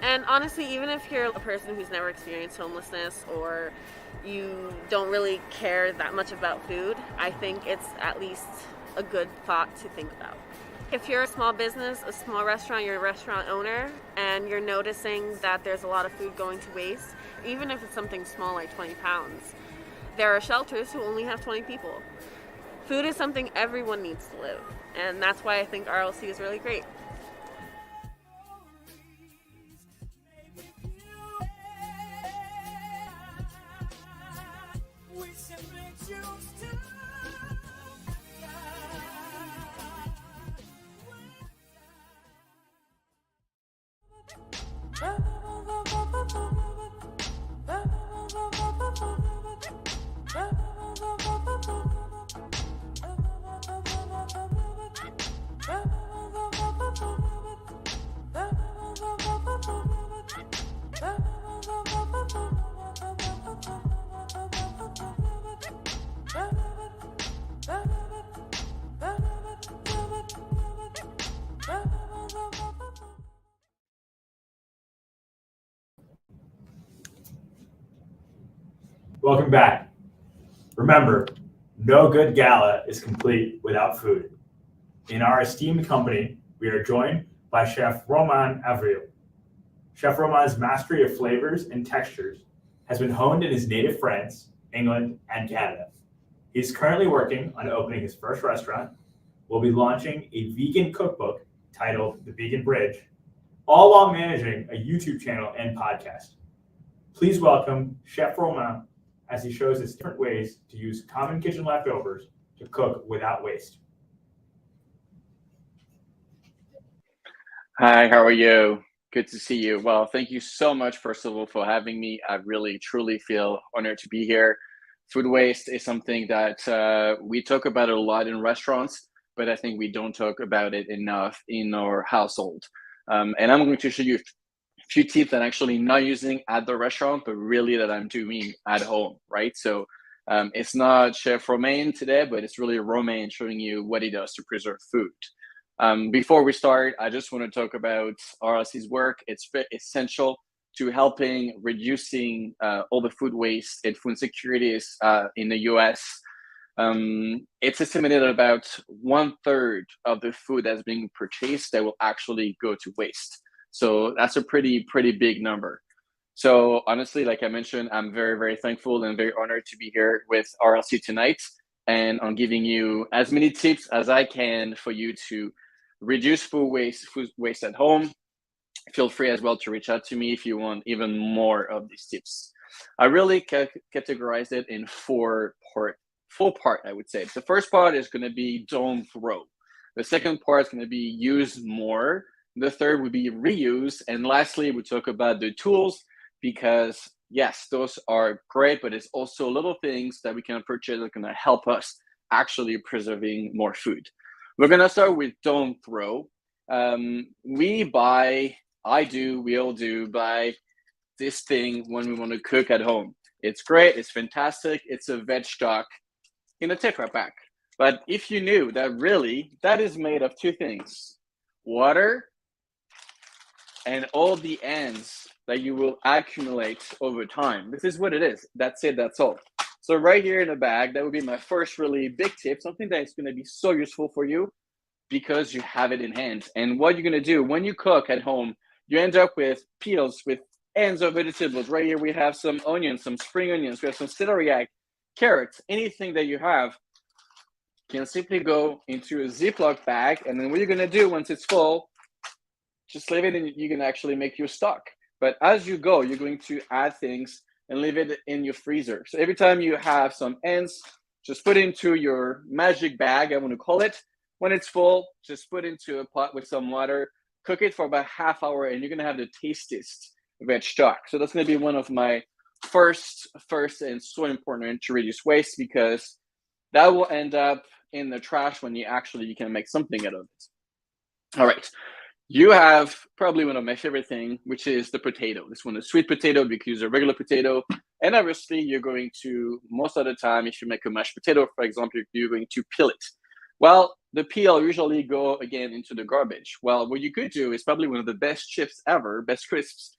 And honestly, even if you're a person who's never experienced homelessness or you don't really care that much about food, I think it's at least a good thought to think about. If you're a small business, a small restaurant, you're a restaurant owner, and you're noticing that there's a lot of food going to waste, even if it's something small like 20 pounds, there are shelters who only have 20 people. Food is something everyone needs to live, and that's why I think RLC is really great. Welcome back. Remember, no good gala is complete without food. In our esteemed company, we are joined by Chef Romain Avril. Chef Romain's mastery of flavors and textures has been honed in his native France, England, and Canada. He's currently working on opening his first restaurant, will be launching a vegan cookbook titled The Vegan Bridge, all while managing a YouTube channel and podcast. Please welcome Chef Romain as he shows us different ways to use common kitchen leftovers to cook without waste. Hi, how are you? Good to see you. Well, thank you so much, first of all, for having me. I really, truly feel honored to be here. Food waste is something that we talk about a lot in restaurants, but I think we don't talk about it enough in our household. And I'm going to show you a few tips that I'm actually not using at the restaurant, but really that I'm doing at home, right? So it's not Chef Romain today, but it's really Romain showing you what he does to preserve food. Before we start, I just want to talk about RLC's work. It's essential to helping reducing all the food waste and food insecurities in the US. It's estimated that about 1/3 of the food that's being purchased that will actually go to waste. So that's a pretty big number. So honestly, like I mentioned, I'm very, very thankful and very honored to be here with RLC tonight, and I'm giving you as many tips as I can for you to reduce food waste at home. Feel free as well to reach out to me if you want even more of these tips. I really categorize it in four part, I would say. The first part is going to be don't throw. The second part is going to be use more. The third would be reuse. And lastly, we talk about the tools, because yes, those are great, but it's also little things that we can purchase that are going to help us actually preserving more food. We're going to start with don't throw. We all do buy this thing when we want to cook at home. It's great, it's fantastic, it's a veg stock in a Tetra Pak. But if you knew that really that is made of two things, water and all the ends that you will accumulate over time. This is what it is. That's it, that's all. So right here in the bag, that would be my first really big tip, something that is going to be so useful for you because you have it in hand. And what you're going to do when you cook at home, you end up with peels, with ends of vegetables. Right here we have some onions, some spring onions, we have some celery, carrots, anything that you have can simply go into a Ziploc bag. And then what you're going to do once it's full, just leave it and you can actually make your stock. But as you go, you're going to add things and leave it in your freezer. So every time you have some ends, just put into your magic bag, I want to call it. When it's full, just put into a pot with some water, cook it for about half hour, and you're going to have the tastiest veg stock. So that's going to be one of my first and so important to reduce waste, because that will end up in the trash when you can make something out of it. All right. You have probably one of my favorite things, which is the potato. This one is sweet potato because you use a regular potato. And obviously, you're going to, most of the time, if you make a mashed potato, for example, you're going to peel it. Well, the peel usually go, again, into the garbage. Well, what you could do is probably one of the best chips ever, best crisps.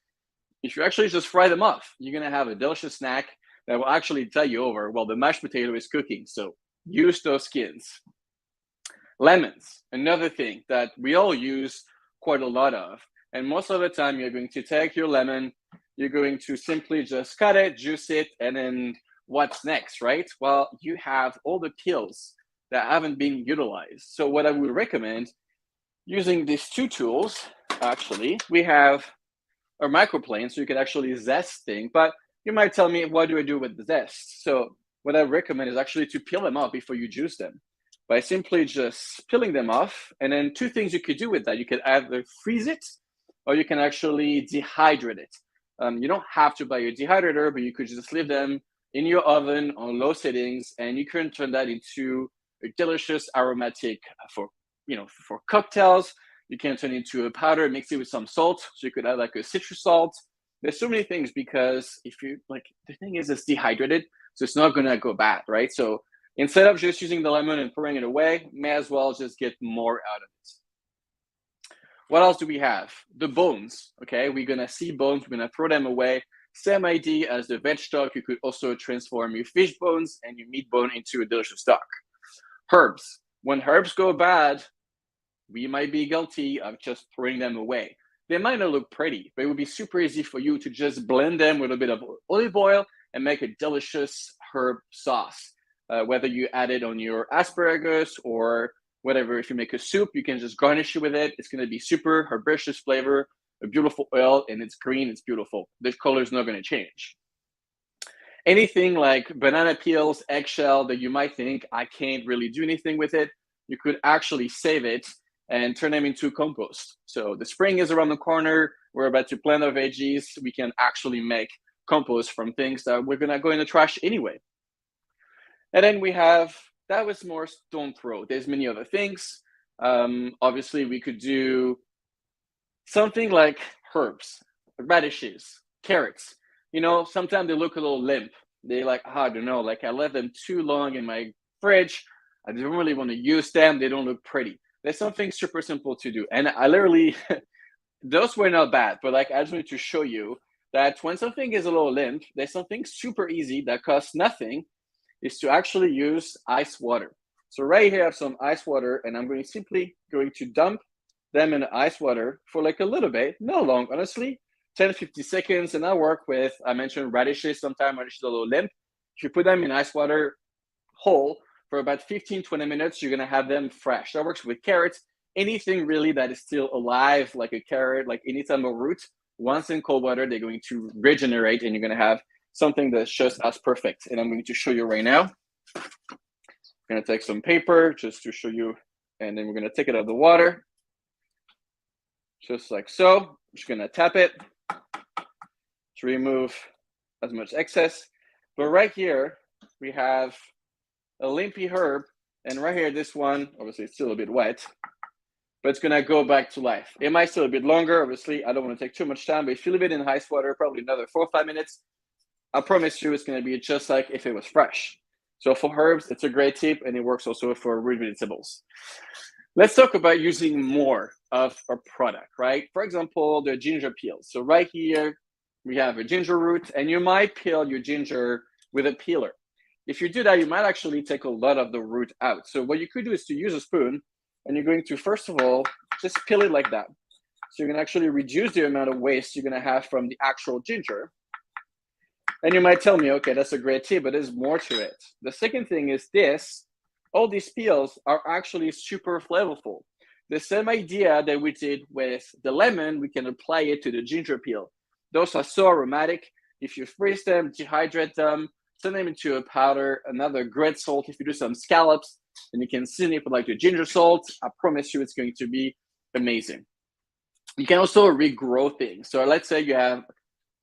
If you actually just fry them off, you're going to have a delicious snack that will actually tell you over, well, the mashed potato is cooking. So use those skins. Lemons, another thing that we all use quite a lot of. And most of the time, you're going to take your lemon, you're going to simply just cut it, juice it, and then what's next, right? Well, you have all the peels that haven't been utilized. So what I would recommend, using these two tools, actually, we have a microplane, so you can actually zest things, but you might tell me, what do I do with the zest? So what I recommend is actually to peel them off before you juice them, by simply just peeling them off. And then two things you could do with that. You could either freeze it, or you can actually dehydrate it. You don't have to buy a dehydrator, but you could just leave them in your oven on low settings, and you can turn that into a delicious aromatic for cocktails. You can turn it into a powder, mix it with some salt. So you could add like a citrus salt. There's so many things, because if you the thing is it's dehydrated, so it's not gonna go bad, right? So instead of just using the lemon and throwing it away, may as well just get more out of it. What else do we have? The bones, okay? We're gonna see bones, we're gonna throw them away. Same idea as the veg stock. You could also transform your fish bones and your meat bone into a delicious stock. Herbs. When herbs go bad, we might be guilty of just throwing them away. They might not look pretty, but it would be super easy for you to just blend them with a bit of olive oil and make a delicious herb sauce. Whether you add it on your asparagus or whatever, if you make a soup, you can just garnish it with it. It's going to be super herbaceous flavor, a beautiful oil, and it's green, it's beautiful. The color is not going to change. Anything like banana peels, eggshell that you might think, I can't really do anything with it, you could actually save it and turn them into compost. So the spring is around the corner. We're about to plant our veggies. We can actually make compost from things that we're going to go in the trash anyway. And then we have that was more stone throw. There's many other things. Obviously, we could do something like herbs, radishes, carrots. You know, sometimes they look a little limp. They like, I don't know, like I left them too long in my fridge. I don't really want to use them. They don't look pretty. There's something super simple to do. And I literally, those were not bad, but like I just wanted to show you that when something is a little limp, there's something super easy that costs nothing, is to actually use ice water. So right here I have some ice water, and I'm simply going to dump them in the ice water for like a little bit, not long, honestly, 10, 50 seconds. And I work with, I mentioned radishes, sometimes radishes are a little limp. If you put them in ice water whole for about 15, 20 minutes, you're gonna have them fresh. That works with carrots, anything really that is still alive, like a carrot, like any type of root. Once in cold water, they're going to regenerate, and you're gonna have something that's just as perfect. And I'm going to show you right now. I'm gonna take some paper just to show you, and then we're gonna take it out of the water. Just like so. I'm just gonna tap it to remove as much excess. But right here, we have a limpy herb, and right here, this one, obviously it's still a bit wet, but it's gonna go back to life. It might still a bit longer, obviously. I don't wanna take too much time, but if you leave it in ice water, probably another 4 or 5 minutes, I promise you it's gonna be just like if it was fresh. So for herbs, it's a great tip, and it works also for root vegetables. Let's talk about using more of a product, right? For example, the ginger peels. So right here, we have a ginger root, and you might peel your ginger with a peeler. If you do that, you might actually take a lot of the root out. So what you could do is to use a spoon, and you're going to, first of all, just peel it like that. So you're gonna actually reduce the amount of waste you're gonna have from the actual ginger. And you might tell me, okay, that's a great tip, but there's more to it. The second thing is this, all these peels are actually super flavorful. The same idea that we did with the lemon, we can apply it to the ginger peel. Those are so aromatic. If you freeze them, dehydrate them, turn them into a powder, another great salt. If you do some scallops, and you can season it with like the ginger salt, I promise you it's going to be amazing. You can also regrow things. So let's say you have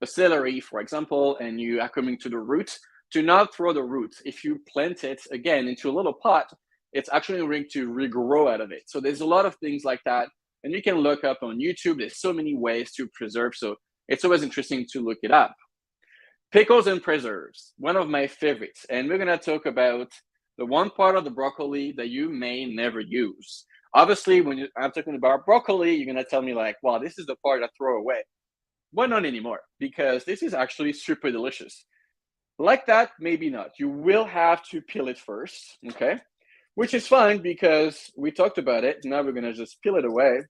a celery, for example, and you are coming to the root. Do not throw the root. If you plant it again into a little pot, it's actually going to regrow out of it. So there's a lot of things like that. And you can look up on YouTube. There's so many ways to preserve. So it's always interesting to look it up. Pickles and preserves, one of my favorites. And we're gonna talk about the one part of the broccoli that you may never use. Obviously, when I'm talking about broccoli, you're gonna tell me like, wow, this is the part I throw away. Well, not anymore, because this is actually super delicious. Like that, maybe not. You will have to peel it first, okay? Which is fine because we talked about it. Now we're gonna just peel it away.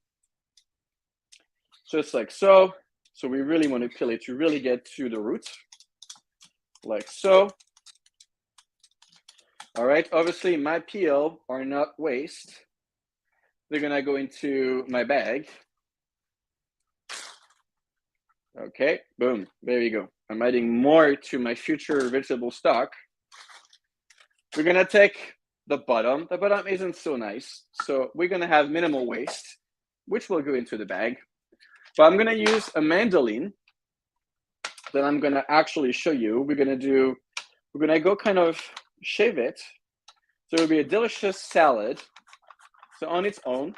Just like so. So we really want to peel it to really get to the root. Like so. All right, obviously my peel are not waste. They're gonna go into my bag. Okay, boom, there you go. I'm adding more to my future vegetable stock. We're gonna take the bottom. The bottom isn't so nice, so we're gonna have minimal waste, which will go into the bag. But I'm gonna use a mandolin that I'm gonna actually show you. We're gonna go kind of shave it. So it'll be a delicious salad. So on its own,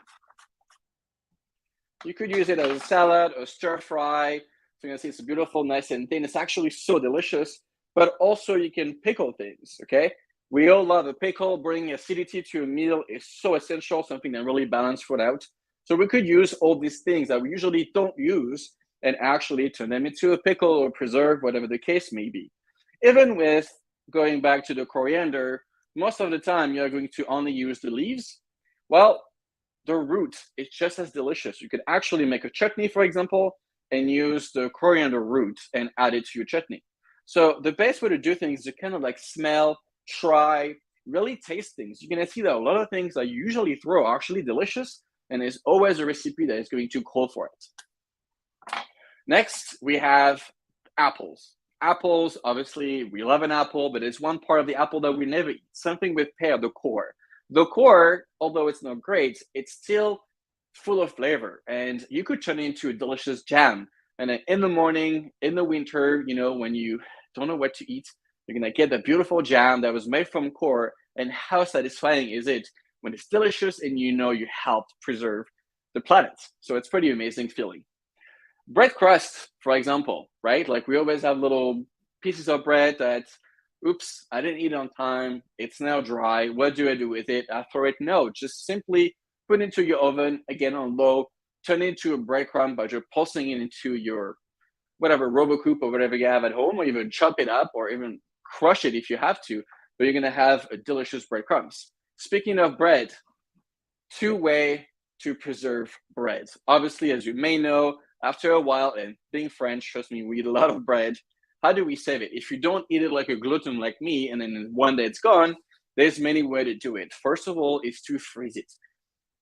you could use it as a salad or stir fry. So you're gonna see it's beautiful, nice and thin. It's actually so delicious, but also you can pickle things, okay? We all love a pickle. Bringing acidity to a meal is so essential, something that really balances food out. So we could use all these things that we usually don't use and actually turn them into a pickle or preserve, whatever the case may be. Even with going back to the coriander, most of the time you're going to only use the leaves. Well, the root is just as delicious. You could actually make a chutney, for example, and use the coriander root and add it to your chutney. So the best way to do things is to kind of like smell, try, really taste things. You're gonna see that a lot of things that you usually throw are actually delicious, and there's always a recipe that is going to call for it. Next, we have apples. Apples, obviously, we love an apple, but it's one part of the apple that we never eat, something with pear, the core. The core, although it's not great, it's still full of flavor, and you could turn it into a delicious jam. And then in the morning, in the winter, you know, when you don't know what to eat, you're gonna get the beautiful jam that was made from core And how satisfying is it when it's delicious and you know you helped preserve the planet? So it's pretty amazing feeling. Bread crust, for example, right? Like we always have little pieces of bread that, oops, I didn't eat on time. It's now dry. What do I do with it? I throw it? No, just simply put it into your oven, again on low, turn it into a breadcrumb by just pulsing it into your whatever RoboCoupe or whatever you have at home, or even chop it up or even crush it if you have to, but you're gonna have a delicious breadcrumbs. Speaking of bread, two-way to preserve bread. Obviously, as you may know, after a while, and being French, trust me, we eat a lot of bread. How do we save it? If you don't eat it like a glutton like me, and then one day it's gone, there's many ways to do it. First of all, is to freeze it.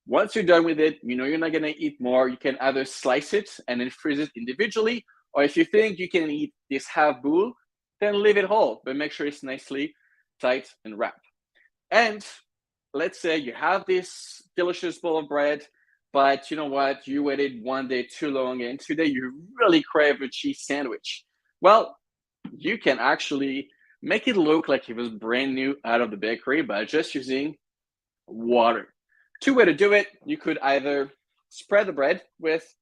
Once you're done with it, you know you're not gonna eat more, you can either slice it and then freeze it individually, or if you think you can eat this half boule, then leave it whole, but make sure it's nicely tight and wrapped. And let's say you have this delicious bowl of bread, but you know what, you waited one day too long and today you really crave a cheese sandwich. Well, you can actually make it look like it was brand new out of the bakery by just using water. Two ways to do it. You could either spread the bread with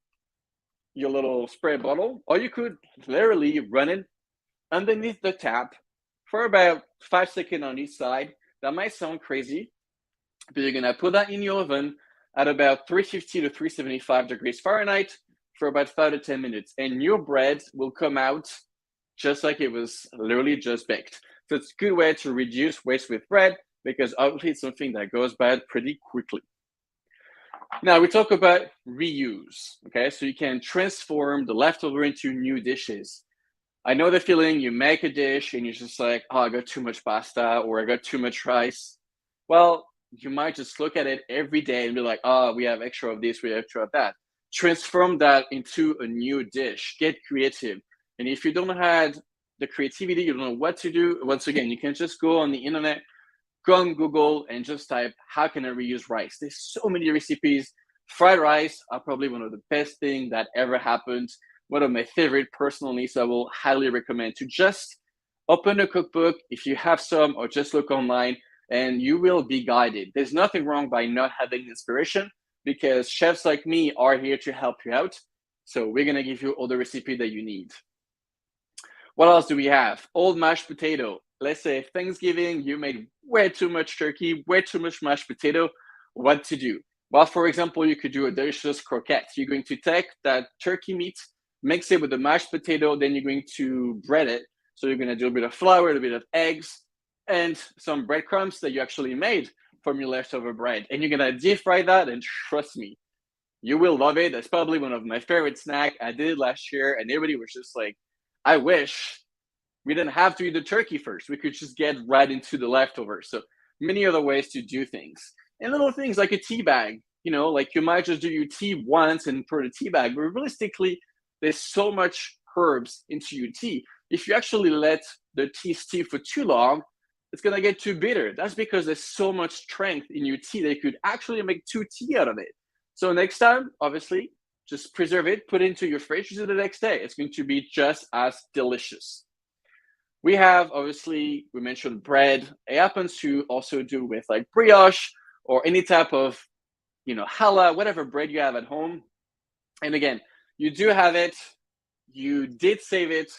your little spray bottle, or you could literally run it underneath the tap for about 5 seconds on each side. That might sound crazy, but you're gonna put that in your oven at about 350 to 375 degrees Fahrenheit for about 5 to 10 minutes, and your bread will come out just like it was literally just baked. So it's a good way to reduce waste with bread, because obviously it's something that goes bad pretty quickly. Now we talk about reuse, okay? So you can transform the leftover into new dishes. I know the feeling, you make a dish and you're just like, oh, I got too much pasta or I got too much rice. Well, you might just look at it every day and be like, oh, we have extra of this, we have extra of that. Transform that into a new dish, get creative. And if you don't have the creativity, you don't know what to do, once again, you can just go on the internet, go on Google and just type, how can I reuse rice? There's so many recipes. Fried rice are probably one of the best things that ever happened. One of my favorite personally, so I will highly recommend to just open a cookbook if you have some, or just look online and you will be guided. There's nothing wrong by not having inspiration, because chefs like me are here to help you out. So we're gonna give you all the recipe that you need. What else do we have? Old mashed potato. Let's say Thanksgiving, you made way too much turkey, way too much mashed potato. What to do? Well, for example, you could do a delicious croquette. You're going to take that turkey meat, mix it with the mashed potato, then you're going to bread it. So you're going to do a bit of flour, a bit of eggs, and some breadcrumbs that you actually made from your leftover bread. And you're going to deep fry that, and trust me, you will love it. That's probably one of my favorite snacks. I did it last year, and everybody was just like, I wish we didn't have to eat the turkey first. We could just get right into the leftovers. So many other ways to do things. And little things like a tea bag, you know, like you might just do your tea once and put a tea bag, but realistically, there's so much herbs into your tea. If you actually let the tea steep for too long, it's gonna get too bitter. That's because there's so much strength in your tea that you could actually make 2 tea out of it. So next time, obviously, just preserve it, put it into your fridge, use it the next day. It's going to be just as delicious. We have, obviously, we mentioned bread. It happens to also do with like brioche or any type of, you know, challah, whatever bread you have at home. And again, you do have it, you did save it,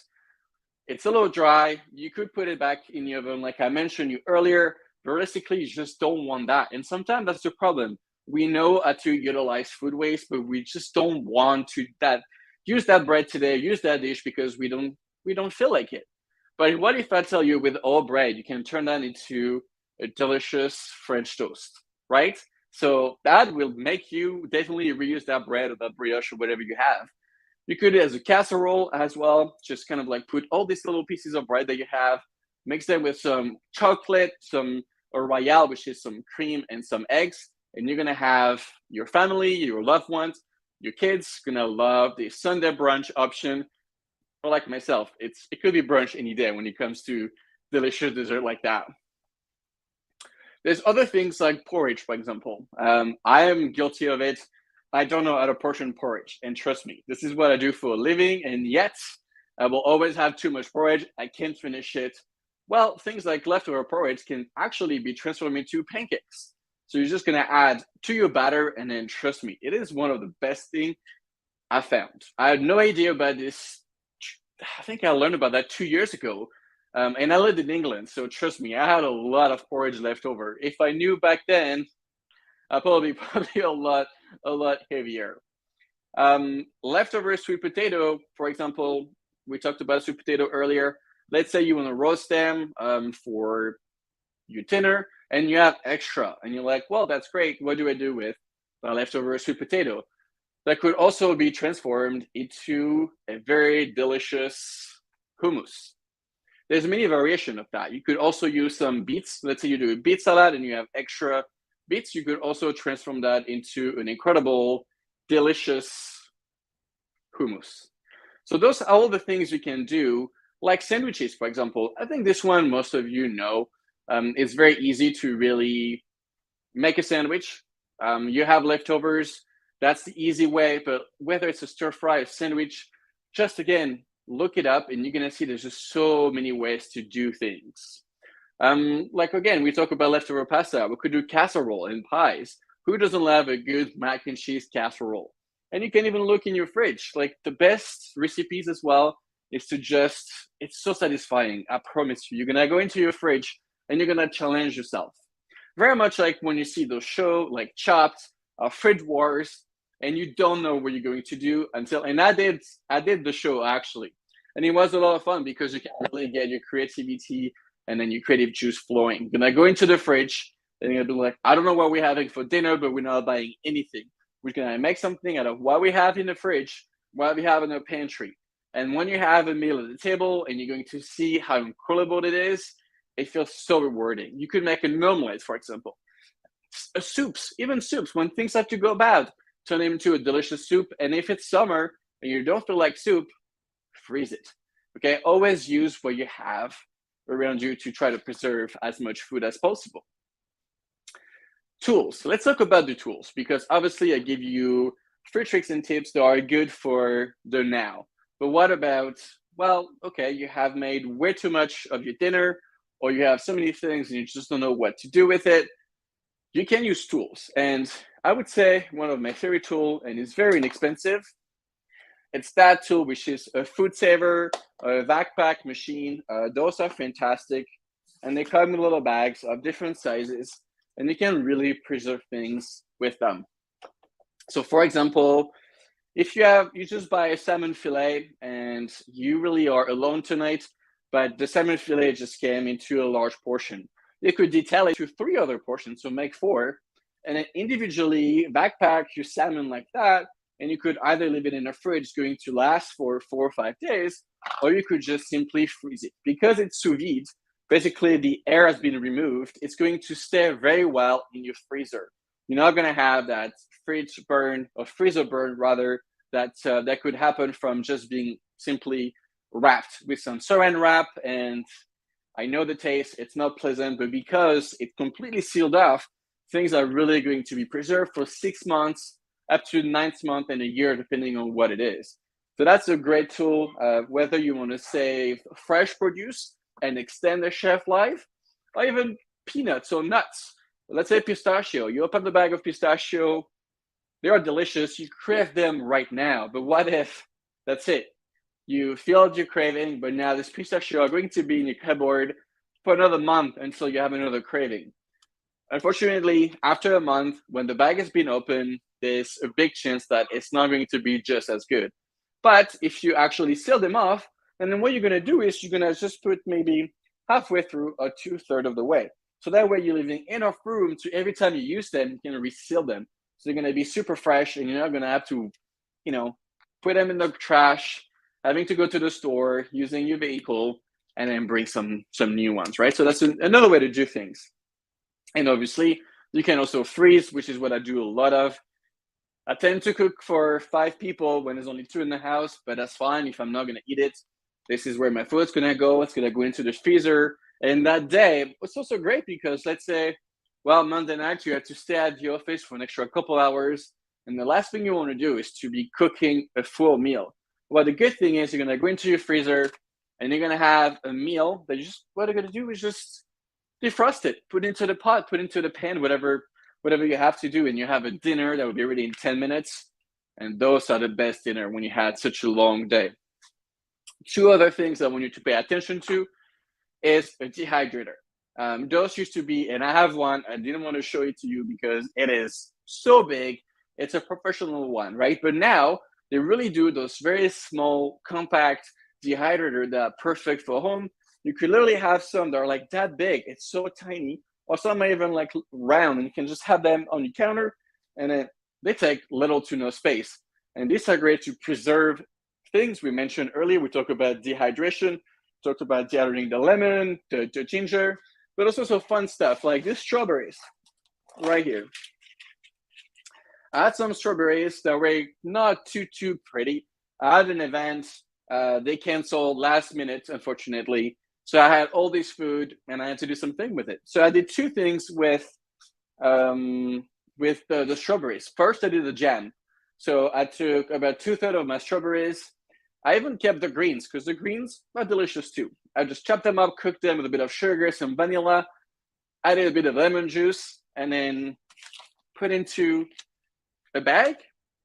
it's a little dry, you could put it back in the oven like I mentioned you earlier. Realistically, you just don't want that. And sometimes that's the problem. We know how to utilize food waste, but we just don't want to use that bread today, use that dish because we don't feel like it. But what if I tell you with all bread, you can turn that into a delicious French toast, right? So that will make you definitely reuse that bread or that brioche or whatever you have. You could do it as a casserole as well. Just kind of like put all these little pieces of bread that you have, mix them with some chocolate, some royale, which is some cream and some eggs. And you're gonna have your family, your loved ones, your kids gonna love the Sunday brunch option. Or like myself, it could be brunch any day when it comes to delicious dessert like that. There's other things like porridge, for example. I am guilty of it. I don't know how to portion porridge, and trust me, this is what I do for a living, and yet I will always have too much porridge. I can't finish it. Well, things like leftover porridge can actually be transformed into pancakes. So you're just gonna add to your batter, and then trust me, it is one of the best things I found. I had no idea about this. I think I learned about that 2 years ago. And I lived in England, so trust me, I had a lot of porridge left over. If I knew back then, I'd probably a lot heavier. Leftover sweet potato, for example, we talked about sweet potato earlier. Let's say you want to roast them for your dinner, and you have extra, and you're like, well, that's great. What do I do with leftover sweet potato? That could also be transformed into a very delicious hummus. There's many variations of that. You could also use some beets. Let's say you do a beet salad and you have extra beets. You could also transform that into an incredible, delicious hummus. So those are all the things you can do, like sandwiches, for example. I think this one, most of you know, it's very easy to really make a sandwich. You have leftovers. That's the easy way, but whether it's a stir fry, a sandwich, just again, look it up and you're gonna see there's just so many ways to do things. Like again, we talk about leftover pasta. We could do casserole and pies. Who doesn't love a good mac and cheese casserole? And you can even look in your fridge. Like the best recipes as well is to just, it's so satisfying. I promise you, you're gonna go into your fridge and you're gonna challenge yourself. Very much like when you see those shows like Chopped, Fridge Wars, and you don't know what you're going to do until, and I did the show actually. And it was a lot of fun because you can really get your creativity and then your creative juice flowing. You're gonna go into the fridge and you're gonna be like, I don't know what we're having for dinner, but we're not buying anything. We're gonna make something out of what we have in the fridge, what we have in the pantry. And when you have a meal at the table and you're going to see how incredible it is, it feels so rewarding. You could make an omelet, for example. Soups, even soups, when things have to go bad, turn them into a delicious soup. And if it's summer and you don't feel like soup, freeze it. Okay, always use what you have around you to try to preserve as much food as possible. Tools. Let's talk about the tools, because obviously I give you 3 tricks and tips that are good for the now. But what about, well, okay, you have made way too much of your dinner, or you have so many things and you just don't know what to do with it. You can use tools. And I would say one of my favorite tools, and it's very inexpensive, it's that tool, which is a food saver, a backpack machine. Those are fantastic. And they come in little bags of different sizes, and you can really preserve things with them. So for example, if you just buy a salmon fillet and you really are alone tonight, but the salmon fillet just came into a large portion, you could detail it to 3 other portions, so make 4, and then individually backpack your salmon like that. And you could either leave it in a fridge going to last for 4 or 5 days, or you could just simply freeze it. Because it's sous vide, basically the air has been removed, it's going to stay very well in your freezer. You're not gonna have that fridge burn, or freezer burn rather, that could happen from just being simply wrapped with some saran wrap. And I know the taste, it's not pleasant, but because it's completely sealed off, things are really going to be preserved for 6 months, up to 9th month and a year, depending on what it is. So that's a great tool, whether you want to save fresh produce and extend the shelf life, or even peanuts or nuts. Let's say pistachio. You open the bag of pistachio, they are delicious. You crave them right now, but what if that's it? You filled your craving, but now this pistachio are going to be in your cupboard for another month until you have another craving. Unfortunately, after a month, when the bag has been opened, there's a big chance that it's not going to be just as good. But if you actually seal them off, and then what you're going to do is you're going to just put maybe halfway through or 2/3 of the way. So that way you're leaving enough room to every time you use them, you can reseal them. So they're going to be super fresh, and you're not going to have to, put them in the trash, having to go to the store, using your vehicle, and then bring some new ones, right? So that's another way to do things. And obviously, you can also freeze, which is what I do a lot of. I tend to cook for 5 people when there's only 2 in the house, but that's fine if I'm not going to eat it. This is where my food's going to go. It's going to go into the freezer. And that day, it's also great because let's say, well, Monday night, you have to stay at the office for an extra couple hours. And the last thing you want to do is to be cooking a full meal. Well, the good thing is you're going to go into your freezer and you're gonna have a meal that what you're gonna do is just defrost it, put it into the pot, put it into the pan, whatever you have to do, and you have a dinner that will be ready in 10 minutes. And those are the best dinner when you had such a long day. Two other things I want you to pay attention to is a dehydrator. Those used to be, and I have one, I didn't want to show it to you because it is so big. It's a professional one, right? But now they really do those very small, compact dehydrator that are perfect for home. You could literally have some that are like that big. It's so tiny. Or some are even like round, and you can just have them on your counter, and then they take little to no space. And these are great to preserve things we mentioned earlier. We talked about dehydration, talked about dehydrating the lemon, the ginger, but also some fun stuff like these strawberries right here. I had some strawberries that were not too pretty. I had an event, they canceled last minute, unfortunately. So I had all this food and I had to do something with it. So I did two things with the strawberries. First, I did the jam. So I took about 2/3 of my strawberries. I even kept the greens because the greens are delicious too. I just chopped them up, cooked them with a bit of sugar, some vanilla, added a bit of lemon juice, and then put into a bag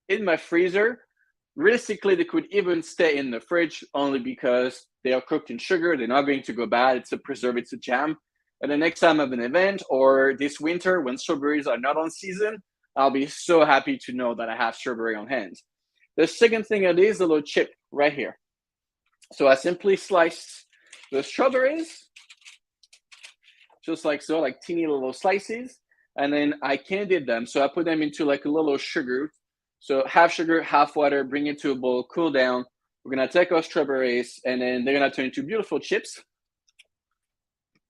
in my freezer. Realistically, they could even stay in the fridge only because they are cooked in sugar. They're not going to go bad. It's a preserve, it's a jam. And the next time I have an event or this winter when strawberries are not on season, I'll be so happy to know that I have strawberry on hand. The second thing I did is a little chip right here. So I simply sliced the strawberries, just like so, like teeny little slices, and then I candied them. So I put them into like a little sugar. So half sugar, half water, bring it to a boil, cool down. We're gonna take our strawberries and then they're gonna turn into beautiful chips.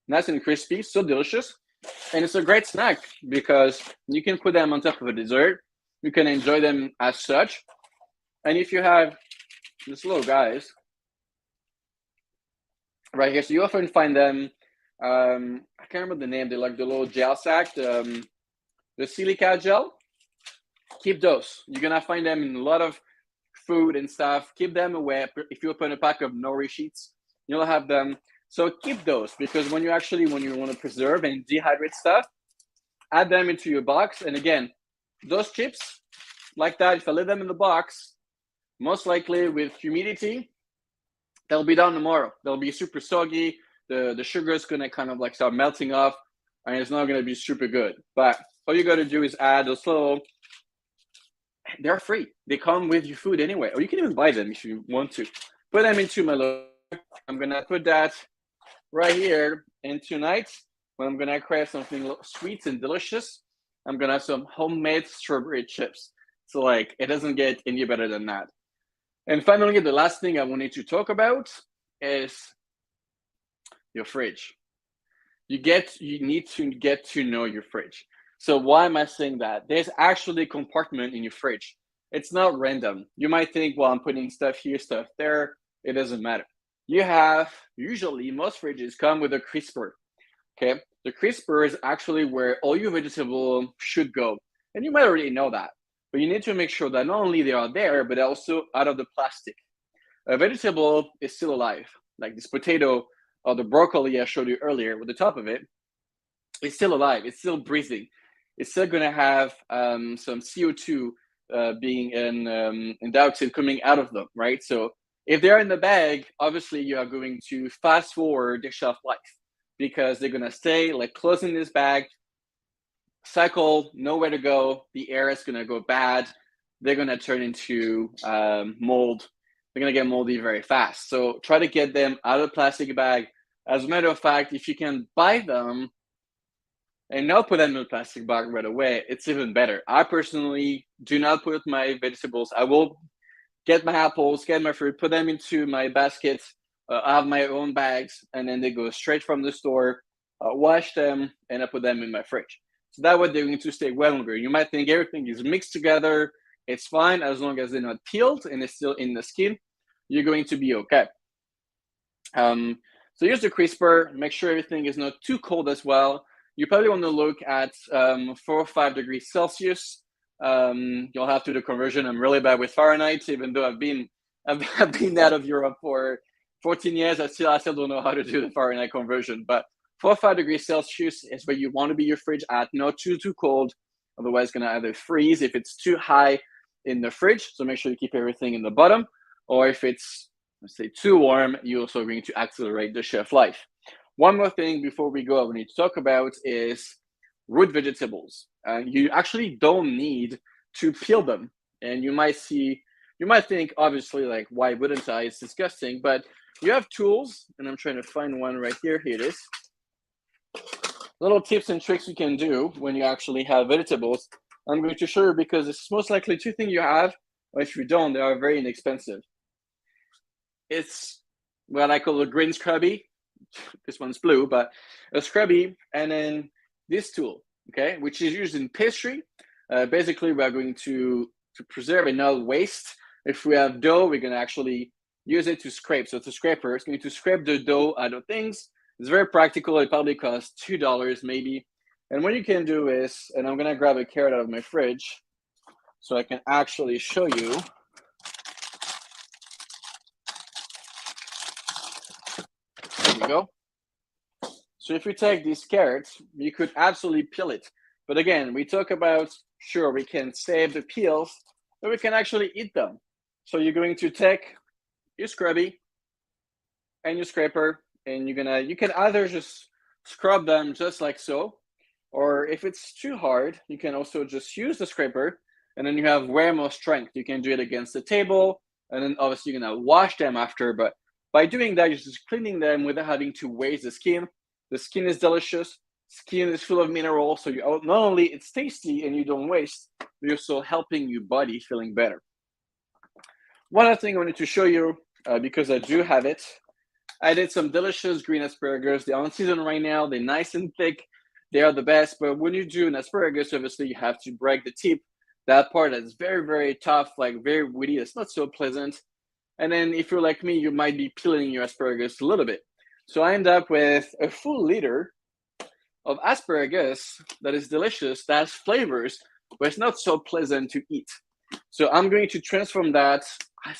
Nice and crispy, so delicious. And it's a great snack because you can put them on top of a dessert. You can enjoy them as such. And if you have these little guys right here, so you often find them, I can't remember the name, they're like the little gel sack, the silica gel. Keep those. You're gonna find them in a lot of food and stuff. Keep them away. If you open a pack of nori sheets, you'll have them. So keep those because when you want to preserve and dehydrate stuff, add them into your box. And again, those chips like that, if I leave them in the box, most likely with humidity, they'll be done tomorrow. They'll be super soggy. The sugar is gonna kind of like start melting off, and it's not gonna be super good. But all you gotta do is add those little. They're free. They come with your food anyway, or you can even buy them if you want to. Put them into my little. I'm gonna put that right here. And tonight, when I'm gonna create something sweet and delicious, I'm gonna have some homemade strawberry chips. So like, it doesn't get any better than that. And finally, the last thing I wanted to talk about is your fridge. You need to get to know your fridge. So why am I saying that? There's actually a compartment in your fridge. It's not random. You might think, well, I'm putting stuff here, stuff there. It doesn't matter. You have, usually most fridges come with a crisper, okay? The crisper is actually where all your vegetables should go. And you might already know that, but you need to make sure that not only they are there, but also out of the plastic. A vegetable is still alive, like this potato or the broccoli I showed you earlier with the top of it. It's still alive, it's still breathing. It's still gonna have some CO2 being in dioxide coming out of them, right? So if they're in the bag, obviously you are going to fast forward their shelf life because they're gonna stay like close in this bag, cycle, nowhere to go. The air is gonna go bad. They're gonna turn into mold. They're gonna get moldy very fast. So try to get them out of the plastic bag. As a matter of fact, if you can buy them and not put them in a plastic bag right away, it's even better. I personally do not put my vegetables. I will get my apples, get my fruit, put them into my basket. I have my own bags, and then they go straight from the store, wash them, and I put them in my fridge. So that way they're going to stay well longer. You might think everything is mixed together. It's fine as long as they're not peeled and it's still in the skin. You're going to be okay. So here's the crisper. Make sure everything is not too cold as well. You probably want to look at 4 or 5 degrees Celsius. You'll have to do the conversion. I'm really bad with Fahrenheit, even though I've been out of Europe for 14 years, I still don't know how to do the Fahrenheit conversion. But 4 or 5 degrees Celsius is where you want to be your fridge at, not too cold. Otherwise, it's going to either freeze if it's too high in the fridge. So make sure you keep everything in the bottom. Or if it's, let's say, too warm, you're also going to accelerate the shelf life. One more thing before we go, we need to talk about is root vegetables. You actually don't need to peel them. And you might think, obviously, like, why wouldn't I? It's disgusting. But you have tools, and I'm trying to find one right here. Here it is. Little tips and tricks you can do when you actually have vegetables. I'm going to show you because it's most likely 2 things you have, or if you don't, they are very inexpensive. It's what I call a green scrubby. This one's blue, but a scrubby, and then this tool, okay, which is used in pastry. Basically, we are going to preserve and not waste. If we have dough, we're going to actually use it to scrape. So it's a scraper. It's going to scrape the dough out of things. It's very practical. It probably costs $2 maybe. And what you can do is, and I'm going to grab a carrot out of my fridge so I can actually show you. There we go. So if you take these carrots, you could absolutely peel it. But again, we talk about, sure, we can save the peels, but we can actually eat them. So you're going to take your scrubby and your scraper, and you can either just scrub them just like so, or if it's too hard, you can also just use the scraper, and then you have way more strength. You can do it against the table, and then obviously you're gonna wash them after, but by doing that, you're just cleaning them without having to waste the skin. The skin is delicious. Skin is full of minerals, so not only it's tasty and you don't waste, but you're also helping your body feeling better. One other thing I wanted to show you, because I do have it, I did some delicious green asparagus. They're on season right now. They're nice and thick. They are the best. But when you do an asparagus, obviously you have to break the tip. That part that's very, very tough, like very woody. It's not so pleasant. And then if you're like me, you might be peeling your asparagus a little bit. So I end up with a full liter of asparagus that is delicious, that has flavors, but it's not so pleasant to eat. So I'm going to transform that. I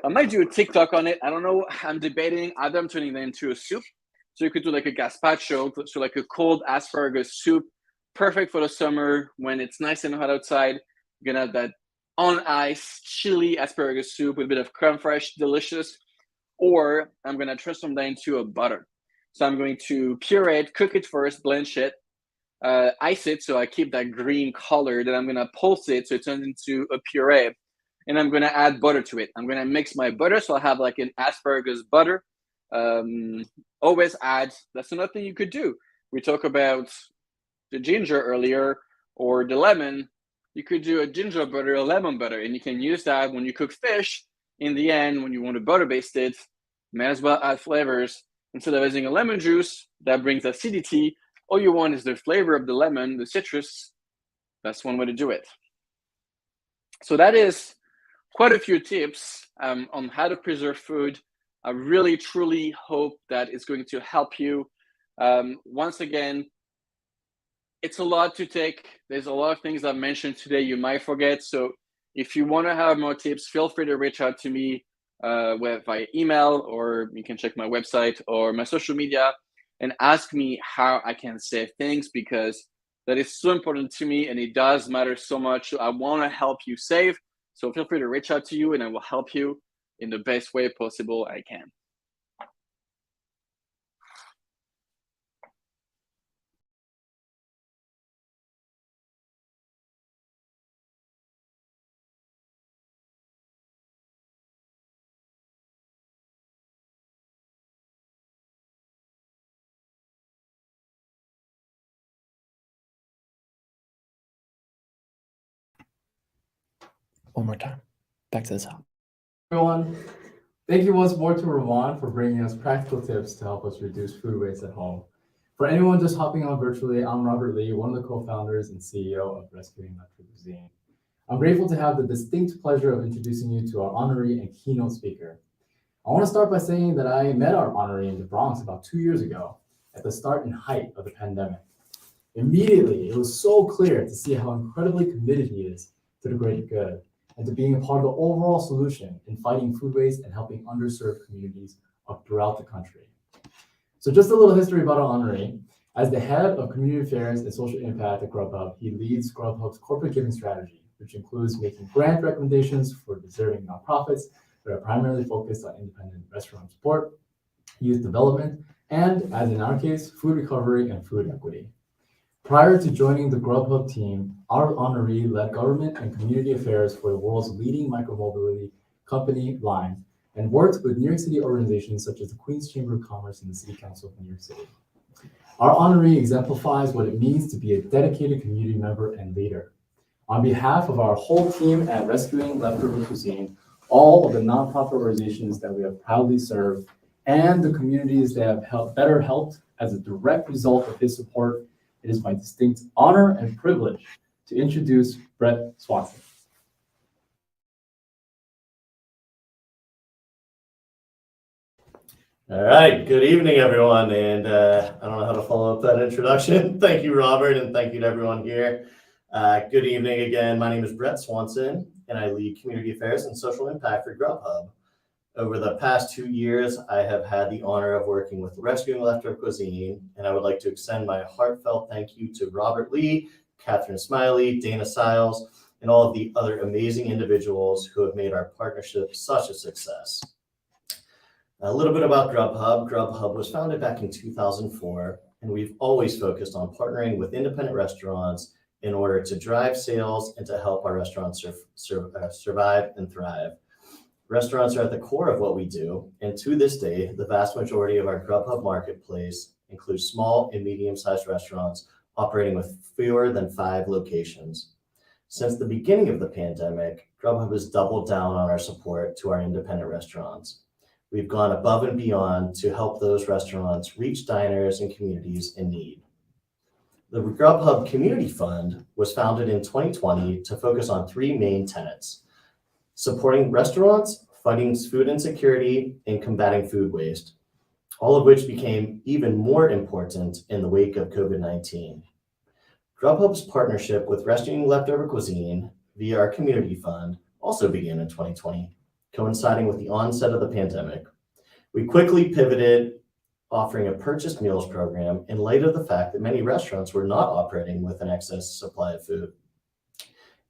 might do a TikTok on it. I don't know. I'm debating either I'm turning that into a soup. So you could do like a gazpacho, so like a cold asparagus soup, perfect for the summer when it's nice and hot outside. You're gonna have that on ice chili asparagus soup with a bit of creme fraiche, delicious. Or I'm gonna transform that into a butter. So I'm going to puree it, cook it first, blanch it, ice it so I keep that green color. Then I'm gonna pulse it so it turns into a puree. And I'm gonna add butter to it. I'm gonna mix my butter so I have like an asparagus butter. Always add, that's another thing you could do. We talked about the ginger earlier or the lemon. You could do a ginger butter, a lemon butter, and you can use that when you cook fish. In the end, when you want to butter baste it, may as well add flavors. Instead of using a lemon juice that brings acidity, all you want is the flavor of the lemon, the citrus. That's one way to do it. So that is quite a few tips on how to preserve food. I really, truly hope that it's going to help you. Once again, it's a lot to take. There's a lot of things I've mentioned today you might forget. So if you want to have more tips, feel free to reach out to me via email, or you can check my website or my social media and ask me how I can save things, because that is so important to me and it does matter so much. I want to help you save. So feel free to reach out to you and I will help you in the best way possible I can. One more time. Back to the top. Everyone, thank you once more to Ramon for bringing us practical tips to help us reduce food waste at home. For anyone just hopping on virtually, I'm Robert Lee, one of the co-founders and CEO of Rescuing Leftover Cuisine. I'm grateful to have the distinct pleasure of introducing you to our honoree and keynote speaker. I want to start by saying that I met our honoree in the Bronx about 2 years ago at the start and height of the pandemic. Immediately, it was so clear to see how incredibly committed he is to the greater good. and to being a part of the overall solution in fighting food waste and helping underserved communities throughout the country. So just a little history about Henri. As the head of community affairs and social impact at Grubhub, he leads Grubhub's corporate giving strategy, which includes making grant recommendations for deserving nonprofits that are primarily focused on independent restaurant support, youth development, and, as in our case, food recovery and food equity. Prior to joining the Grubhub team, our Henri led government and community affairs for the world's leading micromobility company, Lime, and worked with New York City organizations such as the Queens Chamber of Commerce and the City Council of New York City. Our Henri exemplifies what it means to be a dedicated community member and leader. On behalf of our whole team at Rescuing Leftover Cuisine, all of the nonprofit organizations that we have proudly served, and the communities that have better helped as a direct result of his support, it is my distinct honor and privilege to introduce Brett Swanson. All right, good evening, everyone. And I don't know how to follow up that introduction. Thank you, Robert, and thank you to everyone here. Good evening again. My name is Brett Swanson, and I lead community affairs and social impact for Grubhub. Over the past 2 years, I have had the honor of working with Rescuing Leftover Cuisine, and I would like to extend my heartfelt thank you to Robert Lee, Catherine Smiley, Dana Siles, and all of the other amazing individuals who have made our partnership such a success. A little bit about Grubhub. Grubhub was founded back in 2004, and we've always focused on partnering with independent restaurants in order to drive sales and to help our restaurants survive and thrive. Restaurants are at the core of what we do, and to this day, the vast majority of our Grubhub marketplace includes small and medium-sized restaurants operating with fewer than 5 locations. Since the beginning of the pandemic, Grubhub has doubled down on our support to our independent restaurants. We've gone above and beyond to help those restaurants reach diners and communities in need. The Grubhub Community Fund was founded in 2020 to focus on 3 main tenets: supporting restaurants, fighting food insecurity, and combating food waste, all of which became even more important in the wake of COVID-19. Grubhub's partnership with Rescuing Leftover Cuisine via our community fund also began in 2020, coinciding with the onset of the pandemic. We quickly pivoted, offering a purchased meals program in light of the fact that many restaurants were not operating with an excess supply of food.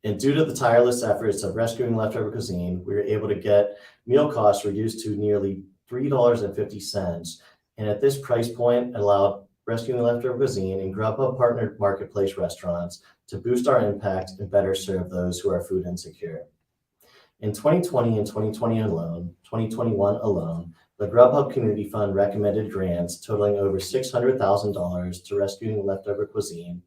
And due to the tireless efforts of Rescuing Leftover Cuisine, we were able to get meal costs reduced to nearly $3.50. And at this price point, it allowed Rescuing Leftover Cuisine and Grubhub partnered marketplace restaurants to boost our impact and better serve those who are food insecure. In 2020 and 2021 alone, the Grubhub Community Fund recommended grants totaling over $600,000 to Rescuing Leftover Cuisine,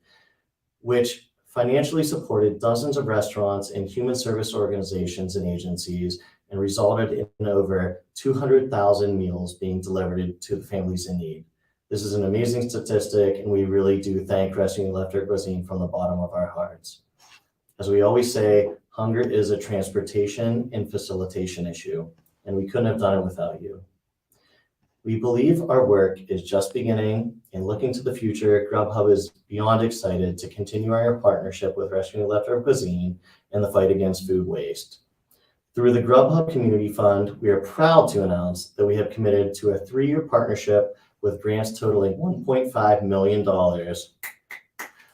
which financially supported dozens of restaurants and human service organizations and agencies, and resulted in over 200,000 meals being delivered to the families in need. This is an amazing statistic, and we really do thank Rescuing Leftover Cuisine from the bottom of our hearts. As we always say, hunger is a transportation and facilitation issue, and we couldn't have done it without you. We believe our work is just beginning, and looking to the future, Grubhub is beyond excited to continue our partnership with Rescuing Leftover Cuisine in the fight against food waste. Through the Grubhub Community Fund, we are proud to announce that we have committed to a 3-year partnership with grants totaling $1.5 million.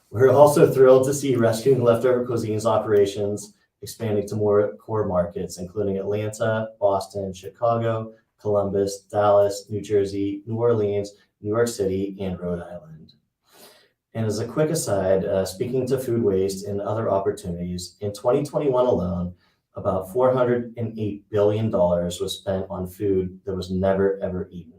We're also thrilled to see Rescuing Leftover Cuisine's operations expanding to more core markets, including Atlanta, Boston, Chicago, Columbus, Dallas, New Jersey, New Orleans, New York City, and Rhode Island. And as a quick aside, speaking to food waste and other opportunities, in 2021 alone, about $408 billion was spent on food that was never, ever eaten.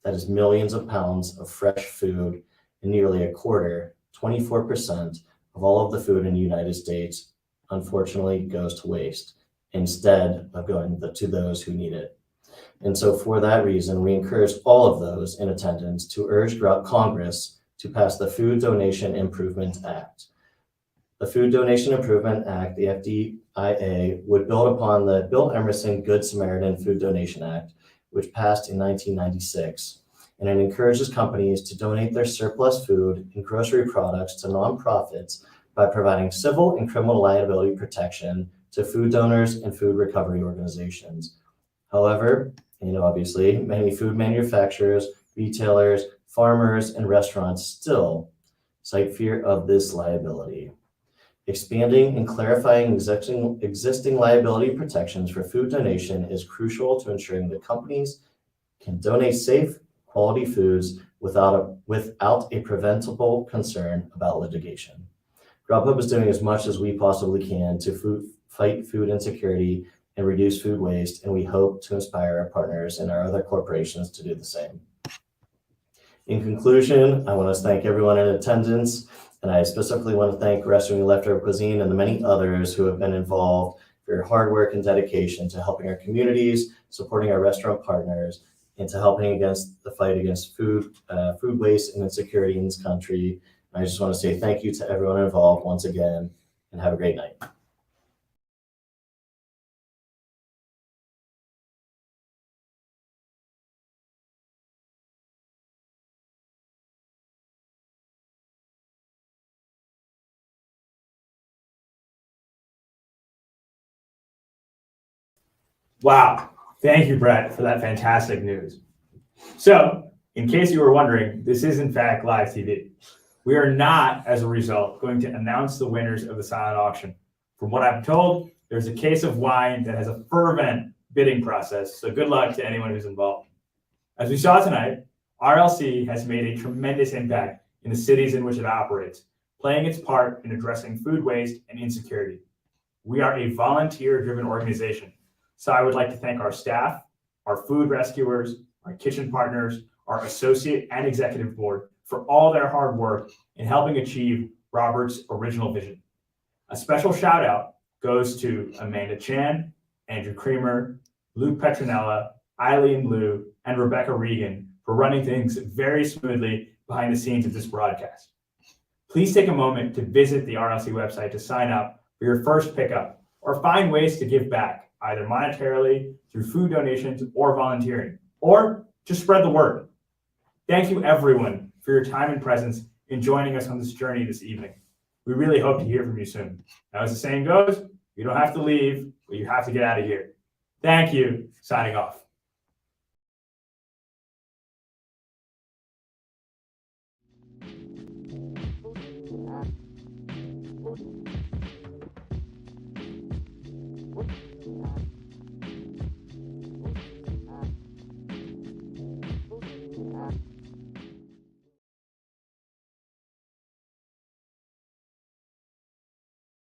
That is millions of pounds of fresh food, and nearly a quarter, 24% of all of the food in the United States, unfortunately, goes to waste instead of going to those who need it. And so for that reason, we encourage all of those in attendance to urge Congress to pass the Food Donation Improvement Act. The Food Donation Improvement Act, the FDIA, would build upon the Bill Emerson Good Samaritan Food Donation Act, which passed in 1996. And it encourages companies to donate their surplus food and grocery products to nonprofits by providing civil and criminal liability protection to food donors and food recovery organizations. However, obviously, many food manufacturers, retailers, farmers, and restaurants still cite fear of this liability. Expanding and clarifying existing liability protections for food donation is crucial to ensuring that companies can donate safe, quality foods without a preventable concern about litigation. Grubhub is doing as much as we possibly can to fight food insecurity and reduce food waste, and we hope to inspire our partners and our other corporations to do the same. In conclusion, I want to thank everyone in attendance, and I specifically want to thank Rescuing Leftover Cuisine and the many others who have been involved for your hard work and dedication to helping our communities, supporting our restaurant partners, and to helping against the fight against food waste and insecurity in this country. I just want to say thank you to everyone involved once again, and have a great night. Wow. Thank you, Brett, for that fantastic news. So, in case you were wondering, this is in fact live TV. We are not, as a result, going to announce the winners of the silent auction. From what I'm told, there's a case of wine that has a fervent bidding process, so good luck to anyone who's involved. As we saw tonight, RLC has made a tremendous impact in the cities in which it operates, playing its part in addressing food waste and insecurity. We are a volunteer-driven organization, so I would like to thank our staff, our food rescuers, our kitchen partners, our associate and executive board for all their hard work in helping achieve Robert's original vision. A special shout out goes to Amanda Chan, Andrew Creamer, Luke Petronella, Eileen Liu, and Rebecca Regan for running things very smoothly behind the scenes of this broadcast. Please take a moment to visit the RLC website to sign up for your first pickup or find ways to give back, either monetarily, through food donations, or volunteering, or just spread the word. Thank you, everyone, for your time and presence in joining us on this journey this evening. We really hope to hear from you soon. Now, as the saying goes, you don't have to leave, but you have to get out of here. Thank you. Signing off. Thank you.